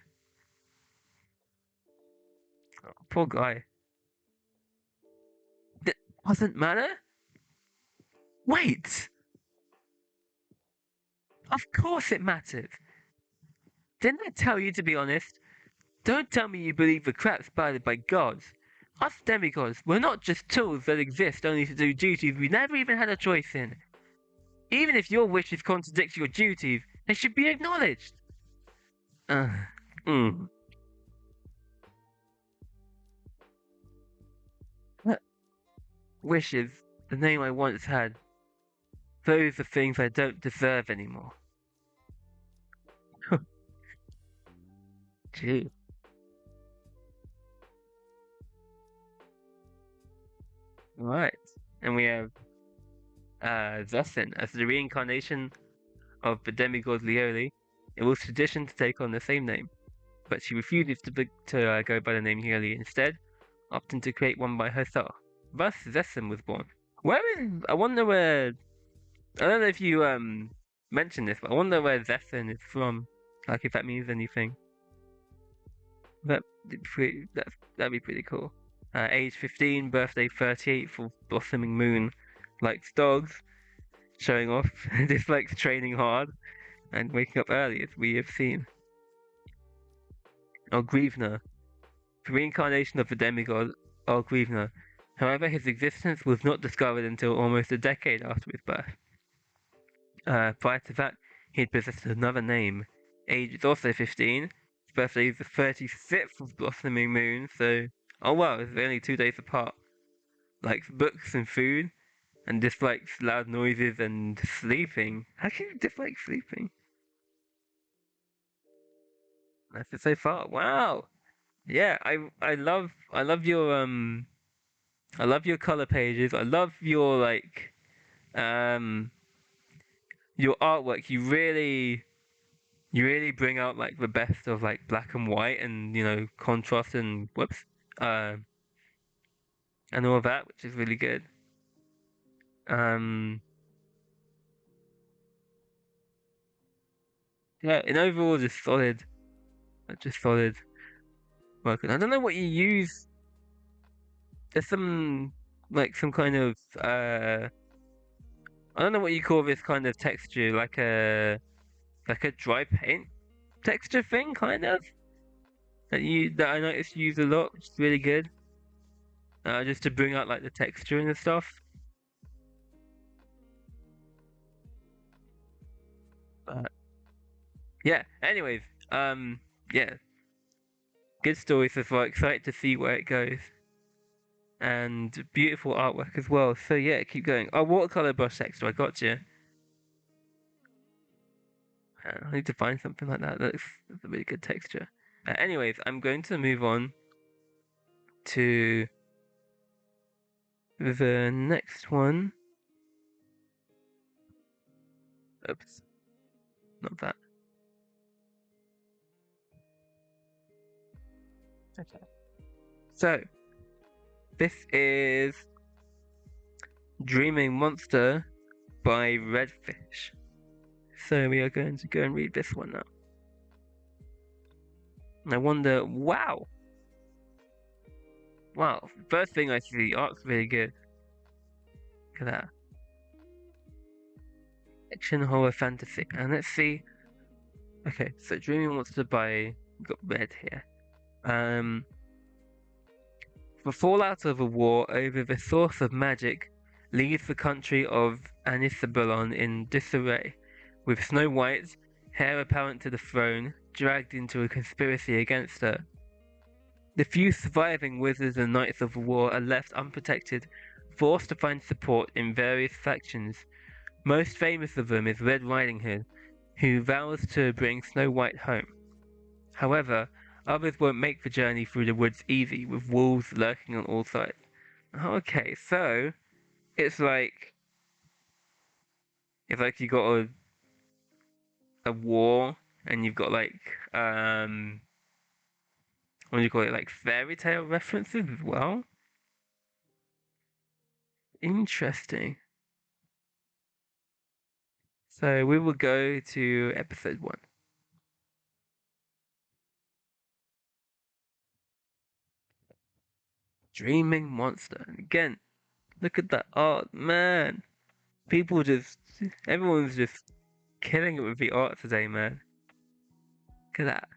Speaker 1: Oh, poor guy. That doesn't matter? Wait! Of course it matters. Didn't I tell you to be honest? Don't tell me you believe the crap spouted by gods. Us demigods, we're not just tools that exist only to do duties we never even had a choice in. Even if your wishes contradict your duties, they should be acknowledged. Uh, mm. Wishes, the name I once had. Those are things I don't deserve anymore. Gee. Right. And we have Zustin as the reincarnation of the demigod Leoli. It was tradition to take on the same name, but she refuses to go by the name Leoli instead, opting to create one by herself. Thus, Zustin was born. Where is? I wonder where. I don't know if you mentioned this, but I wonder where Zustin is from. Like if that means anything. That'd be pretty cool. Age 15, birthday 38 for blossoming moon. Likes dogs, showing off. Dislikes training hard and waking up early, as we have seen. Grievner, the reincarnation of the demigod Grievner. However, his existence was not discovered until almost a decade after his birth. Prior to that, he had possessed another name. Age is also 15. His birthday is the 36th of blossoming moon, so oh wow, it's only 2 days apart. Likes books and food, and dislikes loud noises and sleeping. How can you dislike sleeping? That's it so far. Wow. Yeah, I love your color pages. I love your um your artwork. You really bring out like the best of like black and white and contrast and whoops uh and all of that, which is really good. Um yeah, in overall just solid work. And I don't know what you use. There's some kind of I don't know what you call this kind of texture, like a dry paint texture thing, kind of. that I noticed you use a lot, which is really good. Just to bring out like the texture and the stuff. But yeah. Anyways, yeah, good story so far. Excited to see where it goes, and beautiful artwork as well. So yeah, keep going. Oh, watercolor brush texture. I got you. I need to find something like that. That's a really good texture. Anyways, I'm going to move on to the next one. Oops, not that. Okay. So this is Dreaming Monster by Redfish. So we are going to go and read this one now. And I wonder, wow. Wow, first thing I see, the art's really good. Look at that. Action, horror, fantasy. And let's see. Okay, so Dreaming Monster by, got red here. The fallout of a war over the source of magic leaves the country of Anisabalon in disarray, with Snow White, heir apparent to the throne, dragged into a conspiracy against her. The few surviving wizards and knights of the war are left unprotected, forced to find support in various factions. Most famous of them is Red Riding Hood, who vows to bring Snow White home. However, others won't make the journey through the woods easy, with wolves lurking on all sides. Okay, so it's like you got a war, and you've got like what do you call it, like fairy tale references as well. Interesting. So we will go to episode 1. Dreaming Monster. And again, look at that art, man. People just, everyone's just killing it with the art today, man. Look at that.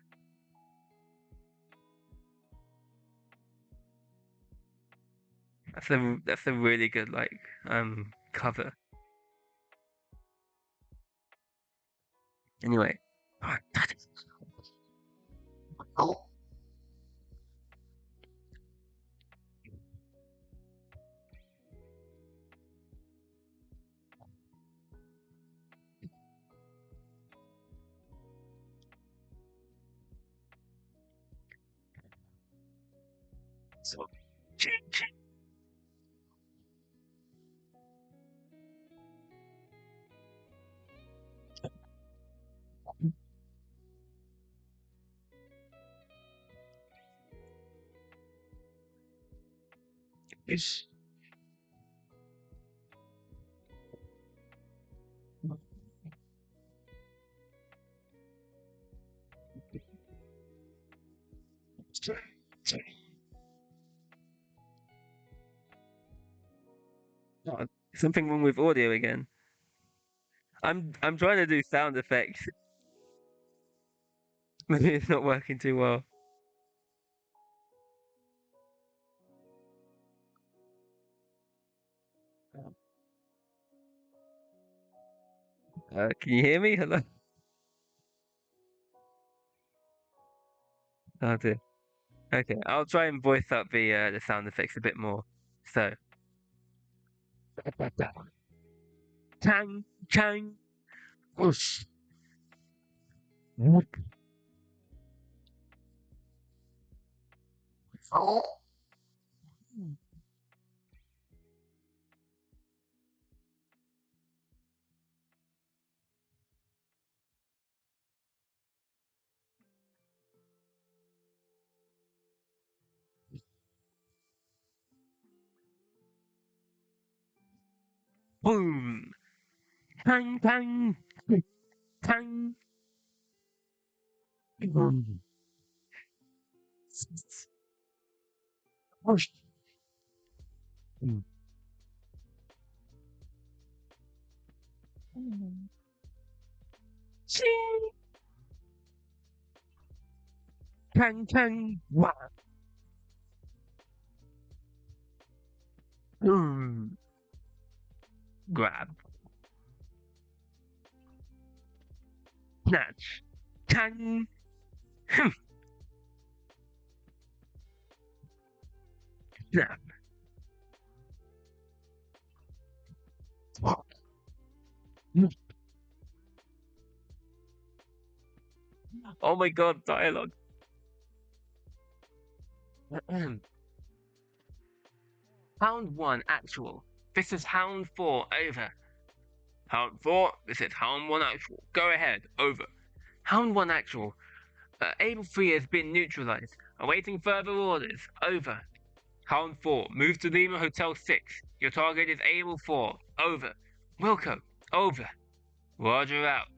Speaker 1: That's a really good like cover. Anyway. So, it's oh, something wrong with audio again. I'm trying to do sound effects. Maybe it's not working too well. Can you hear me? Hello. Oh dear. Okay, I'll try and voice up the sound effects a bit more. So, tang tang, whoosh, whoop, boom, tang tang, tang, boom, whoosh. Ching. Kang kang wah. Mm. Grab. Snatch. Kang. Snap. Oh my god, dialogue. Hound 1 actual. This is Hound 4 over. Hound 4, this is Hound 1 actual. Go ahead, over. Hound 1 actual. Able 3 has been neutralized. Awaiting further orders. Over. Hound 4, move to Lima Hotel 6. Your target is Able 4. Over. Wilco. Over. Roger out.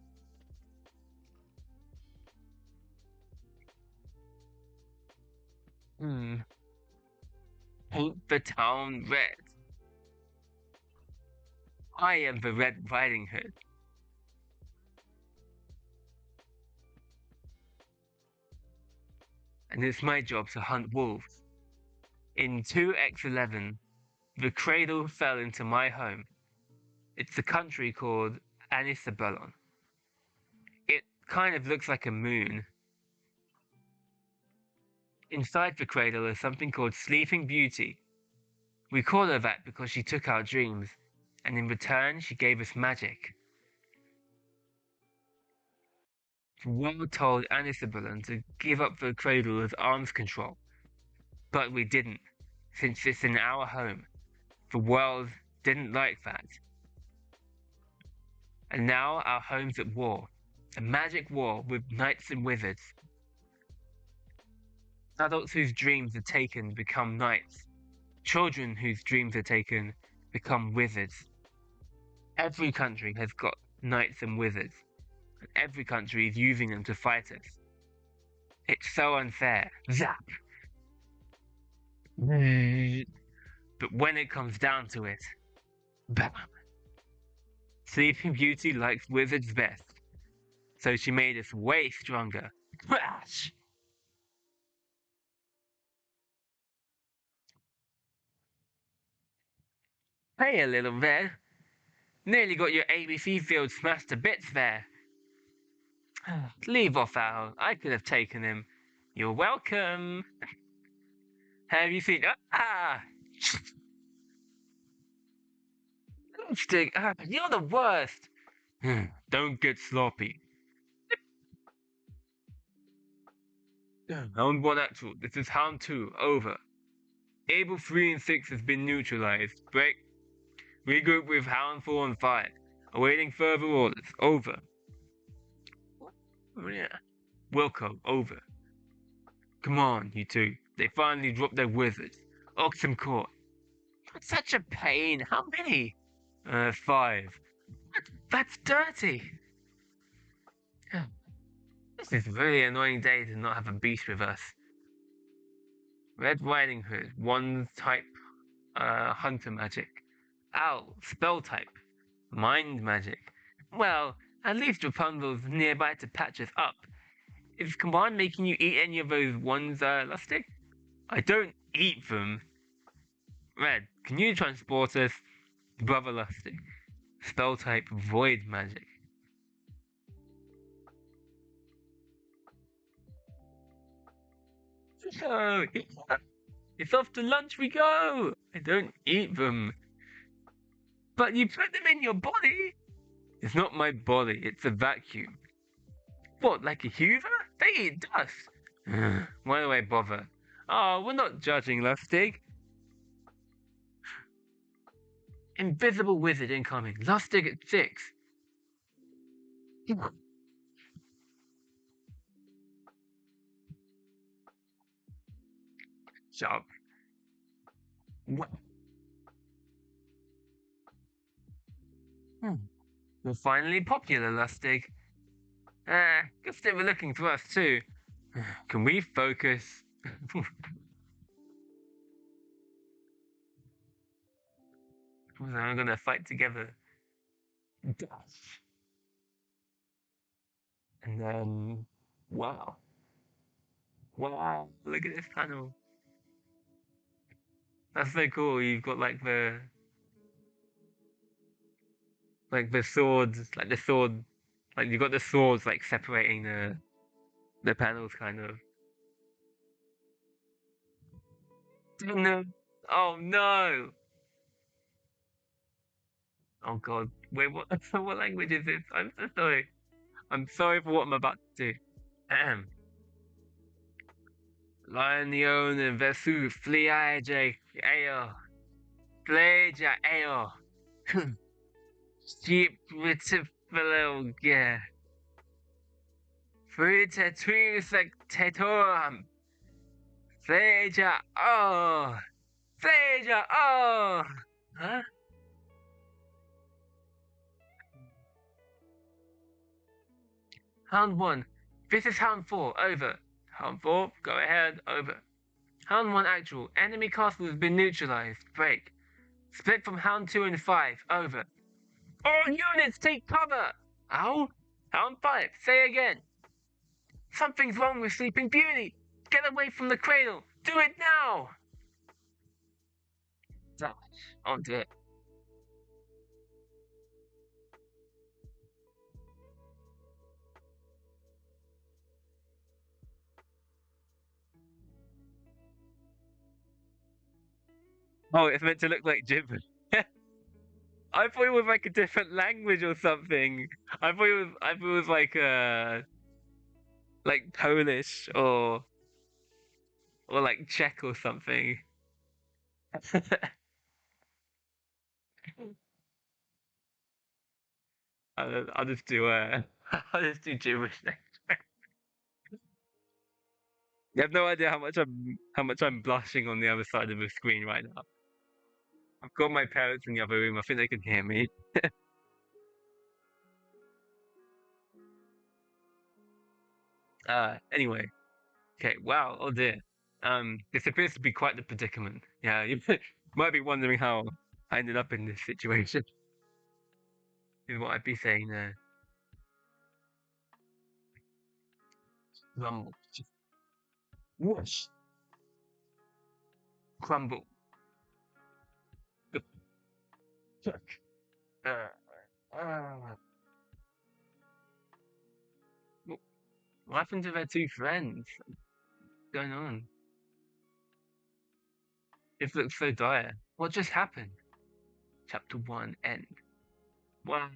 Speaker 1: Paint the town red. I am the Red Riding Hood. And it's my job to hunt wolves. In 2x11, the cradle fell into my home. It's a country called Anisabelon. It kind of looks like a moon. Inside the cradle is something called Sleeping Beauty. We call her that because she took our dreams, and in return she gave us magic. The world told Anisabelon to give up the cradle as arms control. But we didn't, since it's in our home. The world didn't like that. And now our home's at war. A magic war with knights and wizards. Adults whose dreams are taken become knights. Children whose dreams are taken become wizards. Every country has got knights and wizards. And every country is using them to fight us. It's so unfair. Zap! But when it comes down to it, bam! Sleeping Beauty likes wizards best. So she made us way stronger. Crash! Hey, a little red. Nearly got your ABC field smashed to bits there. Leave off, Al. I could have taken him. You're welcome. Have you seen? Ah! Stick. You're the worst. Don't get sloppy. Hound 1 actual. This is Hound 2. Over. Able 3 and 6 has been neutralized. Break. Regroup with Hound 4 and 5. Awaiting further orders. Over. Yeah. Wilco. Over. Come on, you two. They finally dropped their wizards. Oxen Court. That's such a pain. How many? 5. That's dirty. This is a really annoying day to not have a beast with us. Red Riding Hood, 1 type, hunter magic. Owl, spell type. Mind magic. Well, at least Rapunzel's nearby to patch us up. Is Command making you eat any of those ones, Lustig? I don't eat them. Red, can you transport us? Brother Lustig. Spell type void magic. So, it's off to lunch we go! I don't eat them. But you put them in your body! It's not my body, it's a vacuum. What, like a Hoover? They eat dust. Why do I bother? Oh, we're not judging, Lustig. Invisible wizard incoming. Lustig at 6. Sharp. What? You're finally popular, Lustig. Guess they were looking for us too. Can we focus? We're gonna fight together. Dash. And then, wow. Wow, look at this panel. That's so cool. You've got like the swords, like the sword, like you've got the swords like separating the panels, kind of. Oh no! Oh no! Oh god! Wait, what? What language is this? I'm so sorry. I'm sorry for what I'm about to do. Ahem. Lion versus Fliege Ayo. Fliege Ayo. Sheep with yeah. Fruta Tatorum. Fliege Oh. Fliege Oh. Huh? Hound 1. This is Hound 4. Over. Hound 4. Go ahead. Over. Hound 1 actual. Enemy castle has been neutralized. Break. Split from Hound 2 and 5. Over. All units take cover! Ow? Hound 5. Say again. Something's wrong with Sleeping Beauty. Get away from the cradle. Do it now! Dash. Onto it. Oh, it's meant to look like gibberish. I thought it was like a different language or something. I thought it was like Polish or like Czech or something. I'll just do I'll just do gibberish next. You have no idea how much I'm blushing on the other side of the screen right now. I've got my parents in the other room. I think they can hear me. Anyway, okay. Wow. Oh dear. This appears to be quite the predicament. Yeah, you might be wondering how I ended up in this situation. Is what I'd be saying there. Rumble. Just whoosh. Crumble. Uh, uh, what happened to their two friends? What's going on? This looks so dire. What just happened? Chapter 1 end. Wow.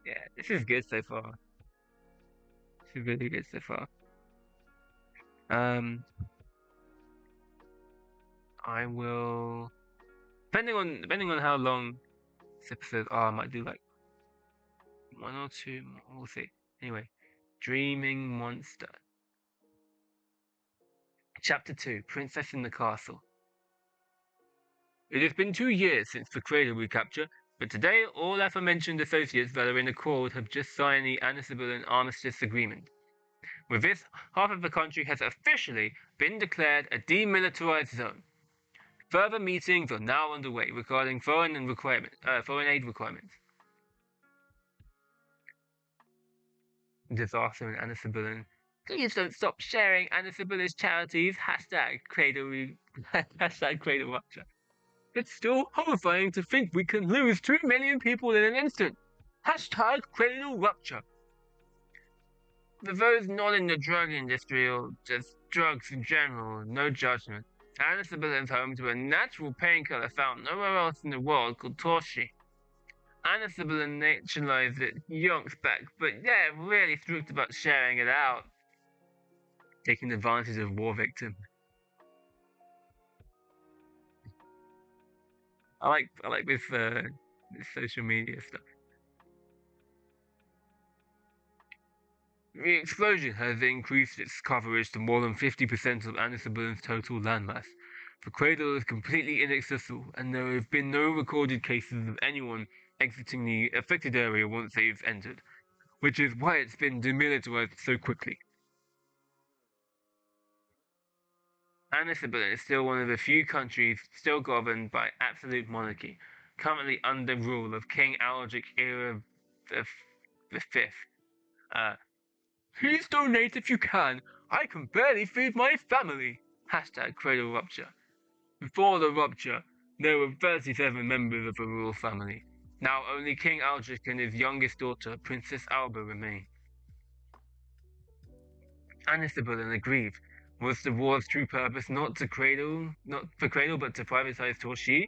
Speaker 1: Yeah, this is good so far. This is really good so far. Um, I will, depending on how long this episode are, I might do like one or two more. We'll see. Anyway, Dreaming Monster. Chapter 2, Princess in the Castle. It has been 2 years since the cradle recapture, but today all aforementioned associates that are in accord have just signed the Anisibilan Armistice Agreement. With this, half of the country has officially been declared a demilitarized zone. Further meetings are now underway regarding foreign aid requirements. Disaster in Anisibilan. Please don't stop sharing Anisibilan's charities. Hashtag Cradle Rupture. It's still horrifying to think we can lose 2 million people in an instant. Hashtag Cradle Rupture. For those not in the drug industry or just drugs in general, no judgment. Anisibilan's home to a natural painkiller found nowhere else in the world called Torshi. Anisibilan naturalized it yonks back, but yeah, really strict about sharing it out. Taking advantage of war victims. I like this social media stuff. The explosion has increased its coverage to more than 50% of Anisibilan's total landmass. The cradle is completely inaccessible, and there have been no recorded cases of anyone exiting the affected area once they've entered, which is why it's been demilitarized so quickly. Anisibilan is still one of the few countries still governed by absolute monarchy, currently under rule of King Algic Era the Fifth. Please donate if you can. I can barely feed my family. Hashtag cradle rupture. Before the rupture, there were 37 members of the royal family. Now only King Aldrich and his youngest daughter, Princess Alba, remain. Anna Sibylla agreed. Was the war's true purpose not for cradle, but to privatize Torshi?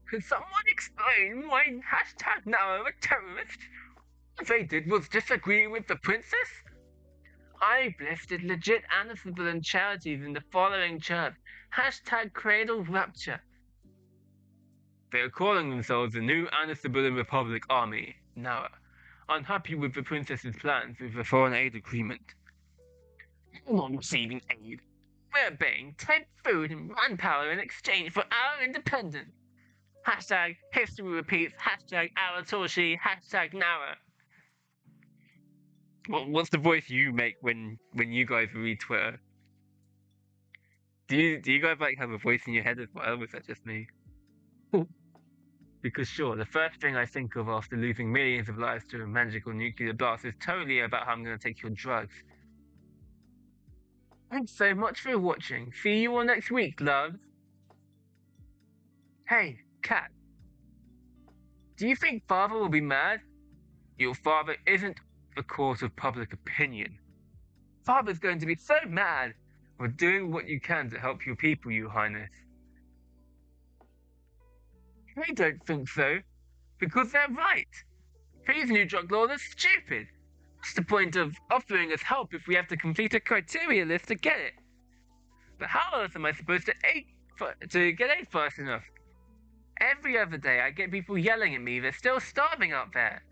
Speaker 1: Could someone explain why hashtag now a terrorist? What they did was disagree with the princess? I listed legit Anna Sibylla charities in the following chirp. Hashtag cradle rupture. They are calling themselves the new Anna Sibylla Republic Army, Nara, unhappy with the princess's plans with the foreign aid agreement. We're not receiving aid. We're paying tent food and manpower in exchange for our independence. Hashtag history repeats. Hashtag our Torshi. Hashtag Nara. What's the voice you make when you guys read Twitter? Do you guys like have a voice in your head as well? Or is that just me? Because sure, the first thing I think of after losing millions of lives to a magical nuclear blast is totally about how I'm going to take your drugs. Thanks so much for watching. See you all next week, loves. Hey, Cat. Do you think Father will be mad? Your father isn't the cause of public opinion. Father's going to be so mad. We're doing what you can to help your people, Your Highness. I don't think so. Because they're right. These new drug laws are stupid. What's the point of offering us help if we have to complete a criteria list to get it? But how else am I supposed to get aid fast enough? Every other day I get people yelling at me they're still starving out there.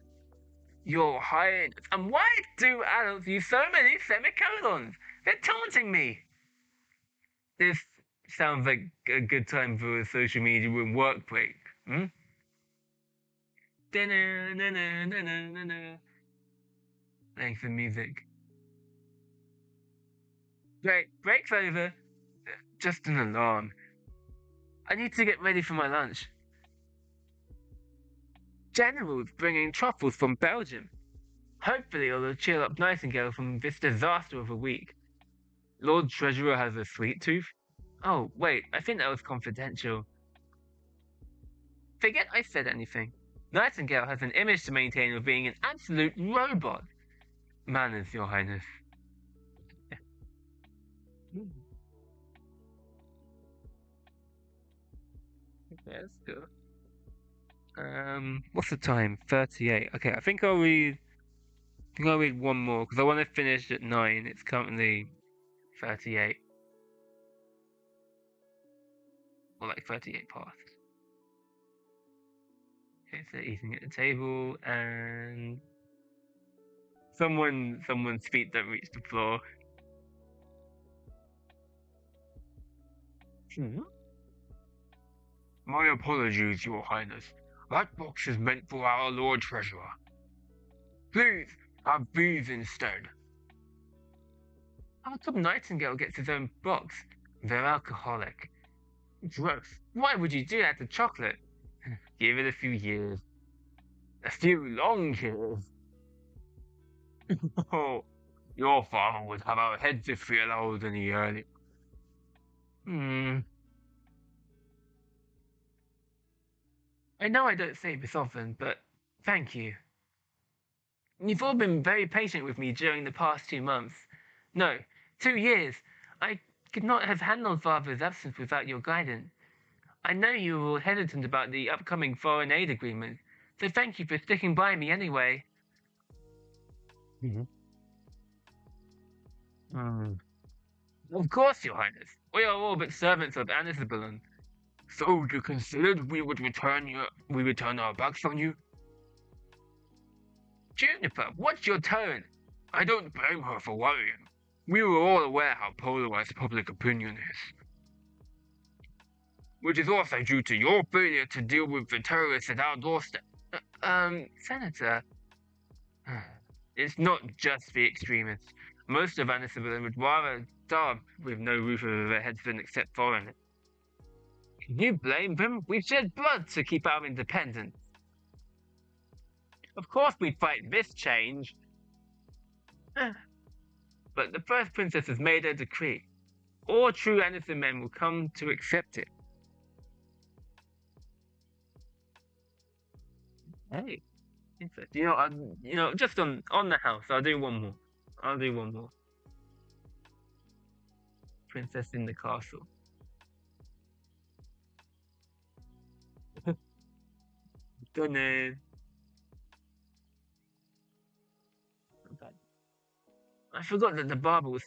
Speaker 1: Your Highness, and why do adults use so many semicolons? They're taunting me. This sounds like a good time for a social media and work break. Thanks for music. Great, break's over. Just an alarm. I need to get ready for my lunch. General's bringing truffles from Belgium. Hopefully it'll cheer up Nightingale from this disaster of a week. Lord Treasurer has a sweet tooth? Oh, wait, I think that was confidential. Forget I said anything. Nightingale has an image to maintain of being an absolute robot. Manners, Your Highness. Okay, that's good. What's the time? 38. Okay, I think I'll read one more because I want to finish at 9. It's currently 38. Or like 38 past. Okay, so eating at the table and someone's feet don't reach the floor. My apologies, Your Highness. That box is meant for our Lord Treasurer. Please, have these instead. How come Nightingale gets his own box? They're alcoholic. Gross. Why would you do that to chocolate? Give it a few years. A few long years. Oh, your father would have our heads if we allowed any earlier. I know I don't say this often, but thank you. You've all been very patient with me during the past 2 months. No, 2 years. I could not have handled Father's absence without your guidance. I know you were all hesitant about the upcoming foreign aid agreement, so thank you for sticking by me anyway. Of course, Your Highness. We are all but servants of Anna Sibylla. So you considered we would return our backs on you? Juniper, what's your tone? I don't blame her for worrying. We were all aware how polarized public opinion is. Which is also due to your failure to deal with the terrorists at our doorstep. Senator. It's not just the extremists. Most of Anna Sibylla would rather starve with no roof over their heads than accept foreigners. Can you blame them? We've shed blood to keep our independence. Of course we fight this change. but the first princess has made her decree. All true Anderson men will come to accept it. Hey, interesting. Just on the house, I'll do one more. I'll do one more. Princess in the castle. Done. I forgot that the barber was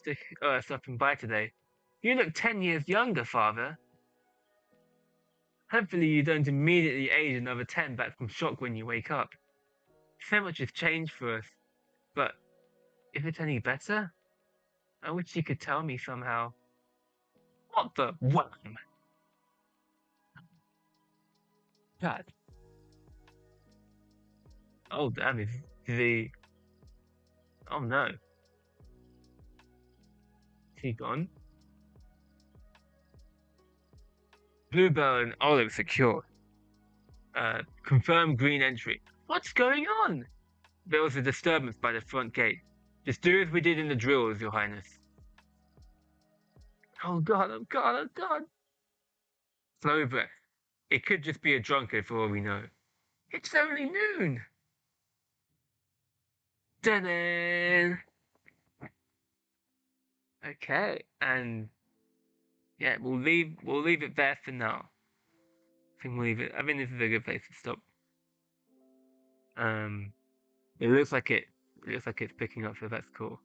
Speaker 1: stopping by today. You look 10 years younger, father. Hopefully you don't immediately age another 10 back from shock when you wake up. So much has changed for us. But if it's any better, I wish you could tell me somehow. What the wham? God. Oh damn, is the oh no. Is he gone? Bluebell and Olive secure. Confirm green entry. What's going on? There was a disturbance by the front gate. Just do as we did in the drills, Your Highness. Oh god, oh god, oh god. Slow breath. It could just be a drunkard for all we know. It's only noon. Dun. Okay, and yeah, we'll leave it there for now. I think we'll leave it. I think this is a good place to stop. Um, it looks like it's picking up, so that's cool.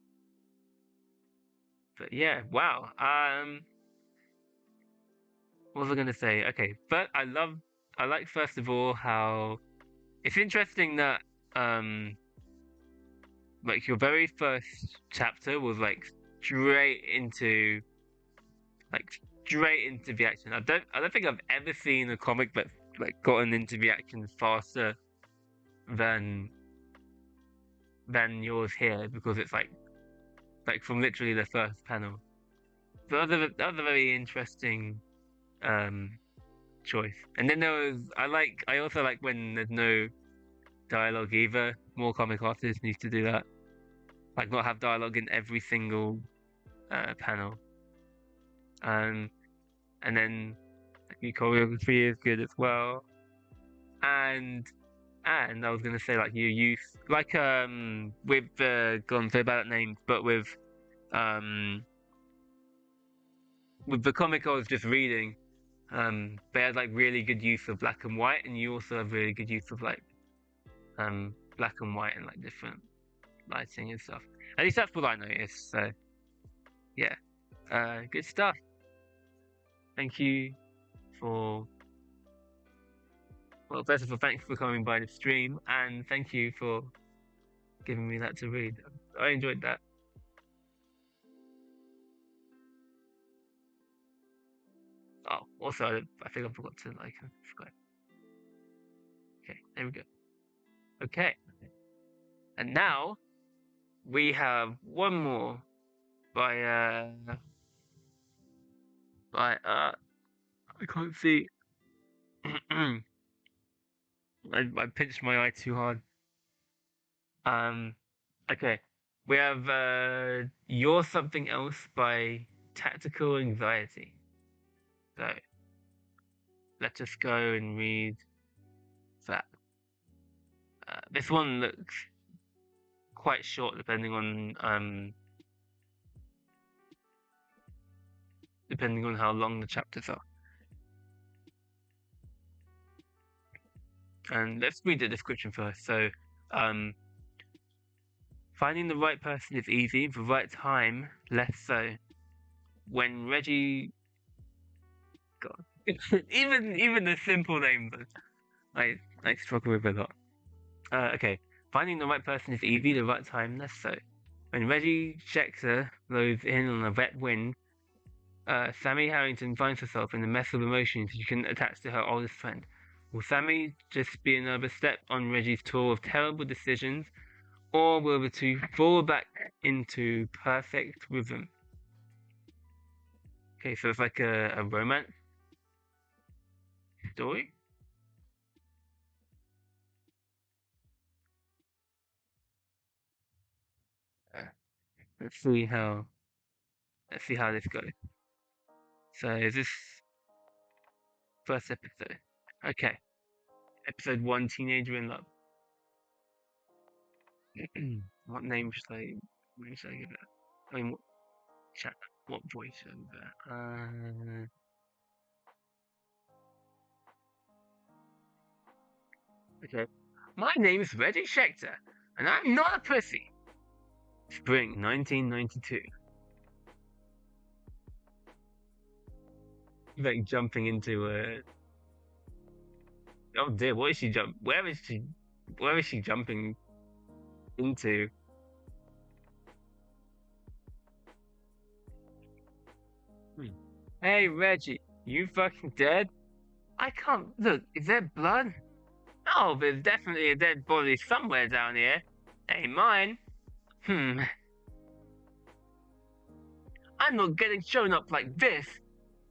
Speaker 1: But yeah, wow. What was I gonna say? Okay, but I like first of all how it's interesting that like your very first chapter was straight into like straight into the action. I don't think I've ever seen a comic that's gotten into the action faster than yours here, because it's like from literally the first panel. So that was a very interesting choice. And then there was I also like when there's no dialogue either. More comic artists need to do that. Like not have dialogue in every single panel. And then the choreography is good as well. And I was gonna say you use with gone so bad at names, but with the comic I was just reading, they had really good use of black and white, and you also have really good use of black and white and different lighting and stuff. At least that's what I noticed. So yeah, good stuff. Thank you for first of all, thanks for coming by the stream, and thank you for giving me that to read. I enjoyed that. Oh, also, I think I forgot to subscribe. Okay, there we go. Okay, and now we have one more by I can't see. I pinched my eye too hard. Okay, we have You're Something Else by Tactical Anxiety. So let us go and read that. This one looks quite short, depending on how long the chapters are. And let's read the description first. So, finding the right person is easy, the right time less so. When Reggie, God, even the simple names, I struggle with a lot. Okay, finding the right person is easy, the right time less so. When Reggie Schechter blows in on a wet wind, Sammy Harrington finds herself in a mess of emotions she can attach to her oldest friend. Will Sammy just be another step on Reggie's tour of terrible decisions, or will the two fall back into perfect rhythm? Okay, so it's like a romance story. Let's see how. Let's see how this goes. So is this first episode? Okay, episode 1, Teenager in Love. What name should I? What should I give it? I mean, chat. What voice over? Okay. My name's Reggie Schechter, and I'm not a pussy. Spring 1992. Like jumping into a. Oh dear, what is she jump? Where is she? Where is she jumping into? Hmm. Hey Reggie, you fucking dead? I can't look. Is there blood? Oh, there's definitely a dead body somewhere down here. Ain't mine. Hmm. I'm not getting shown up like this.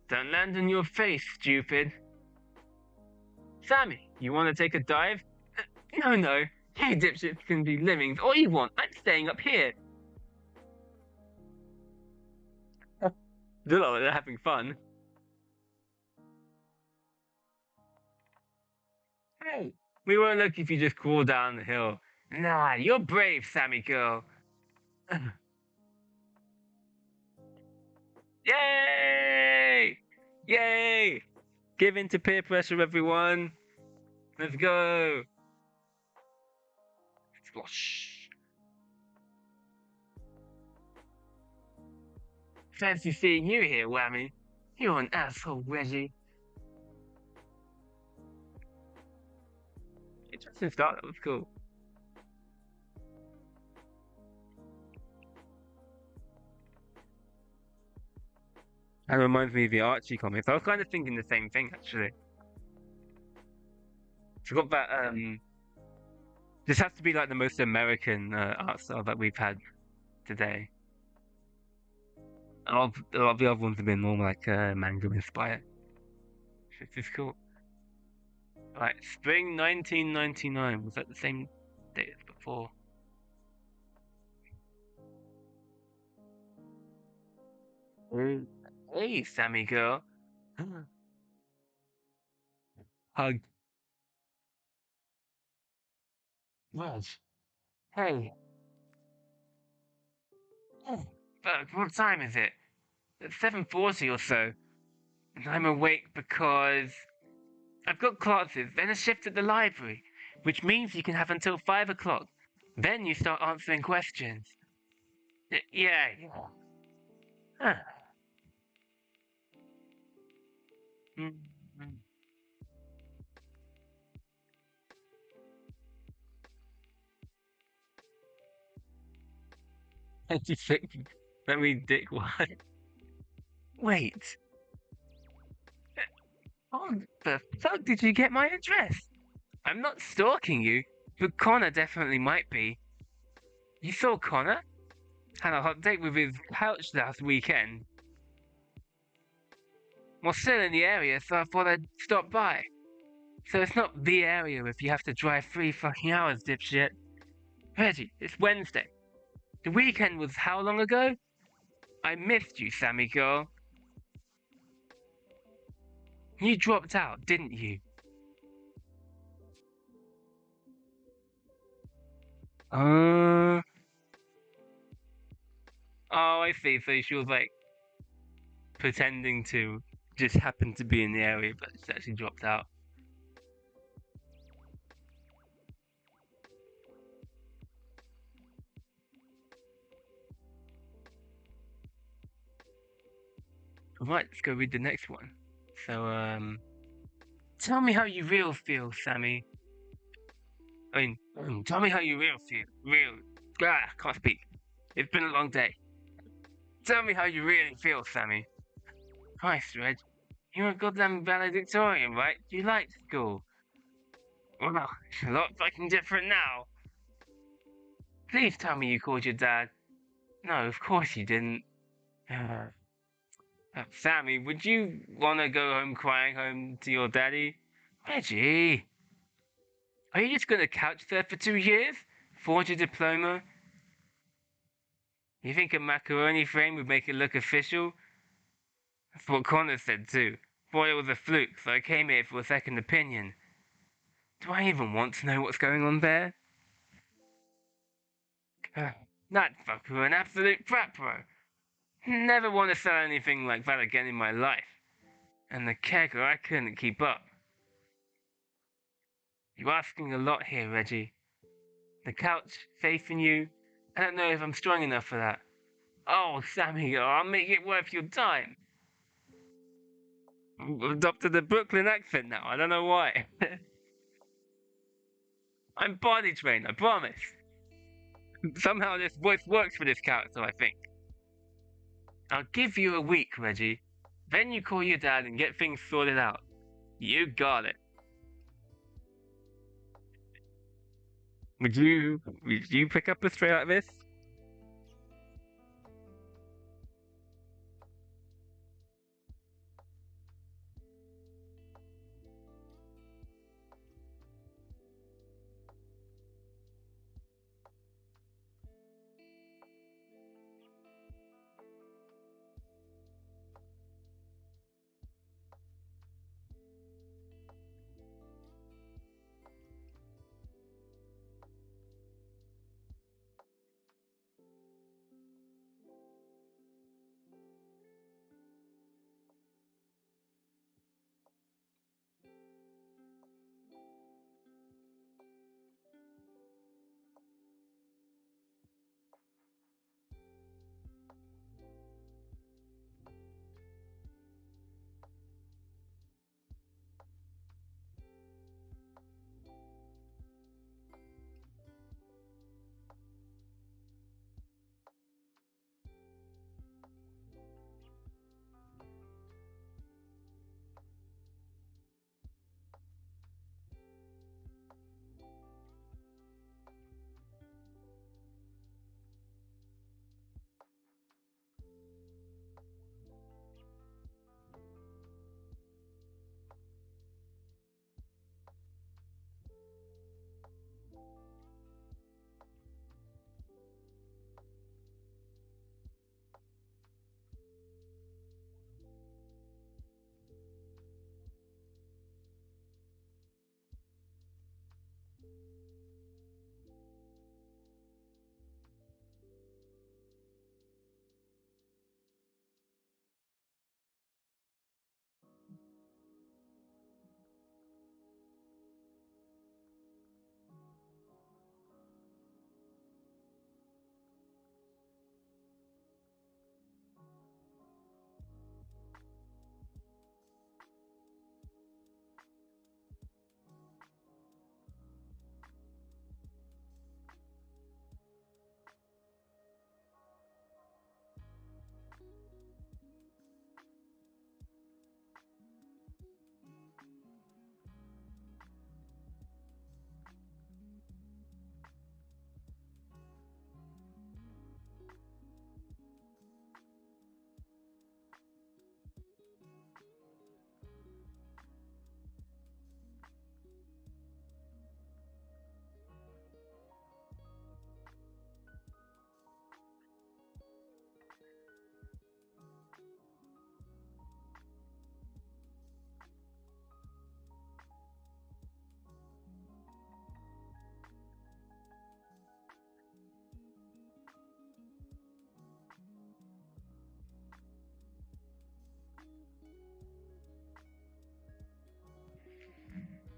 Speaker 1: Don't land on your face, stupid. Sammy, you want to take a dive? No, no. You dipshits can be living all you want. I'm staying up here. Look like they're having fun. Hey, we won't look if you just crawl down the hill. Nah, you're brave, Sammy girl. Yay! Yay! Give in to peer pressure, everyone. Let's go. Splosh. Fancy seeing you here, Whammy. You're an asshole, Reggie. Interesting start. That was cool. That reminds me of the Archie comics. I was kind of thinking the same thing, actually. Forgot that. This has to be like the most American art style that we've had today. A lot of the other ones have been more like manga inspired. This is cool. Right, spring 1999. Was that the same date as before? Hey, Sammy girl. Hug. Reg. Hey. Look, what time is it? It's 7:40 or so. And I'm awake because I've got classes, then a shift at the library, which means you can have until 5 o'clock. Then you start answering questions. Yeah. Huh. Mm-hmm. And you think, let me dick one. Wait. How the fuck did you get my address? I'm not stalking you, but Connor definitely might be. You saw Connor? Had a hot date with his couch last weekend. We're still in the area, so I thought I'd stop by. So it's not the area if you have to drive 3 fucking hours, dipshit. Reggie, it's Wednesday. The weekend was how long ago? I missed you, Sammy girl. You dropped out, didn't you? Uh. Oh, I see. So she was like pretending to just happen to be in the area, but she actually dropped out. Right, let's go read the next one. So, tell me how you real feel, Sammy. I mean, tell me how you real feel. Can't speak. It's been a long day. Tell me how you really feel, Sammy. Christ, Reg. You're a goddamn valedictorian, right? You liked school. Well, it's a lot fucking different now. Please tell me you called your dad. No, of course you didn't. Sammy, would you want to go home crying home to your daddy? Reggie, are you just going to couch surf for 2 years? Forge a diploma? You think a macaroni frame would make it look official? That's what Connor said too. Thought it was a fluke, so I came here for a second opinion. Do I even want to know what's going on there? That fucker an absolute crap, bro. Never want to sell anything like that again in my life. And the kegger, I couldn't keep up. You're asking a lot here, Reggie. The couch, faith in you. I don't know if I'm strong enough for that. Oh, Sammy, I'll make it worth your time. I've adopted the Brooklyn accent now. I don't know why. I'm body trained, I promise. Somehow this voice works for this character, I think. I'll give you a week, Reggie. Then you call your dad and get things sorted out. You got it. Would you pick up a stray like this?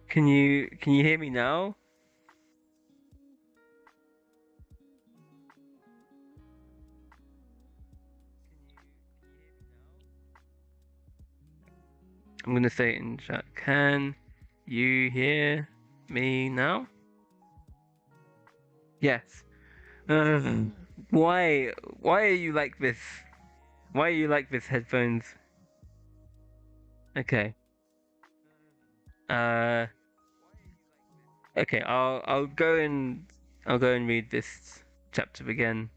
Speaker 1: Can you hear me now? I'm gonna say it in chat. Can you hear me now? Yes. Why? Why are you like this? Why are you like this, headphones? Okay. Uh. Okay. I'll go and read this chapter again.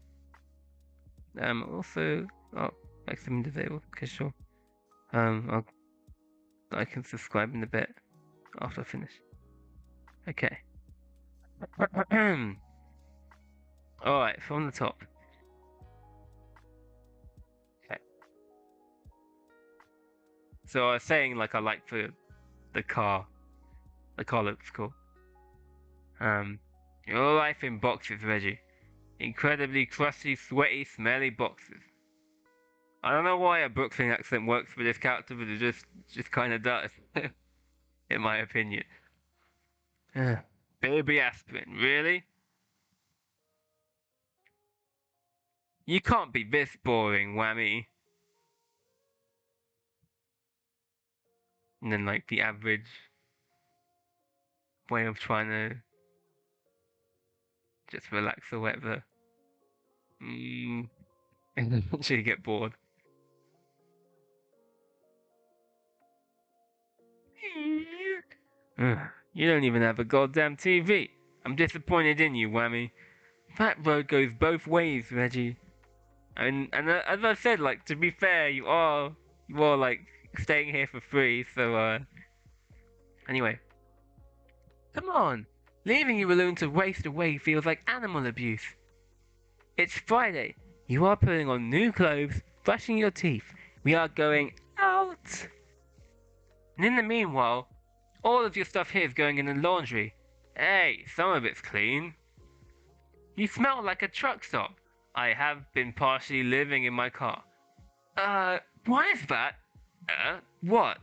Speaker 1: Also, oh, maximum disabled. Okay, sure. I can subscribe in a bit after I finish. Okay. All right, from the top. So I was saying like I like the car. The car looks cool. Your life in boxes, Reggie. Incredibly crusty, sweaty, smelly boxes. I don't know why a Brooklyn accent works for this character, but it just kind of does, in my opinion. Baby aspirin, really? You can't be this boring, Whammy. And then like the average way of trying to just relax or whatever. And then eventually get bored. You don't even have a goddamn TV. I'm disappointed in you, Whammy. That road goes both ways, Reggie. And as I said, like to be fair, you are like staying here for free. So anyway, come on. Leaving you alone to waste away feels like animal abuse. It's Friday. You are putting on new clothes, brushing your teeth. We are going out. And in the meanwhile, all of your stuff here is going in the laundry. Hey, some of it's clean. You smell like a truck stop. I have been partially living in my car. What is that? What?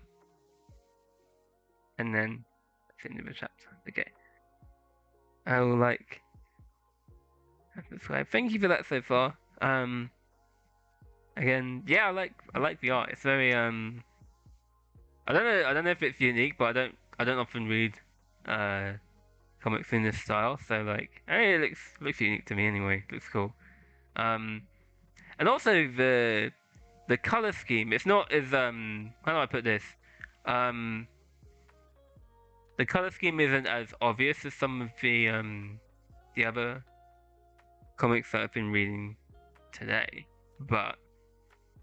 Speaker 1: And then, that's the end of the chapter. Okay. I will like subscribe. Thank you for that so far. Again, yeah, I like the art. It's very I don't know if it's unique, but I don't often read comics in this style, so like hey, it looks unique to me anyway. It looks cool. And also the color scheme. It's not as how do I put this? The color scheme isn't as obvious as some of the other comics that I've been reading today, but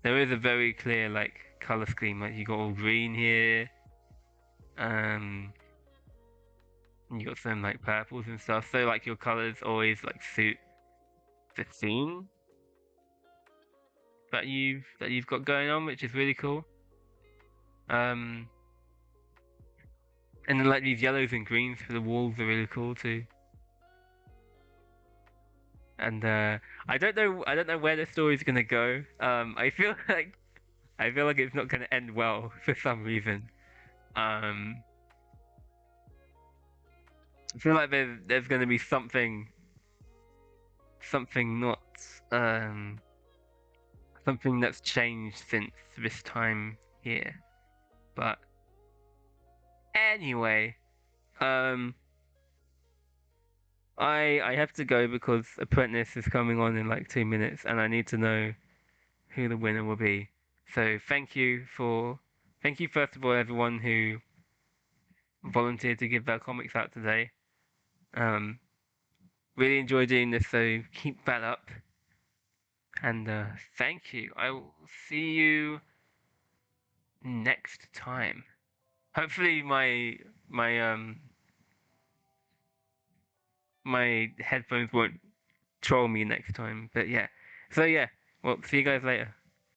Speaker 1: there is a very clear like color scheme. Like you got all green here, you got some like purples and stuff. So like your colors always like suit the theme that you've got going on, which is really cool. And then like these yellows and greens for the walls are really cool too. And I don't know where the story's gonna go. I feel like it's not gonna end well for some reason. I feel like there's gonna be something not something that's changed since this time here. But anyway, I have to go because Apprentice is coming on in like 2 minutes, and I need to know who the winner will be. So thank you first of all everyone who volunteered to give their comics out today. Really enjoy doing this, so keep that up. And thank you. I will see you next time. Hopefully my headphones won't troll me next time. But yeah. So yeah, well, see you guys later.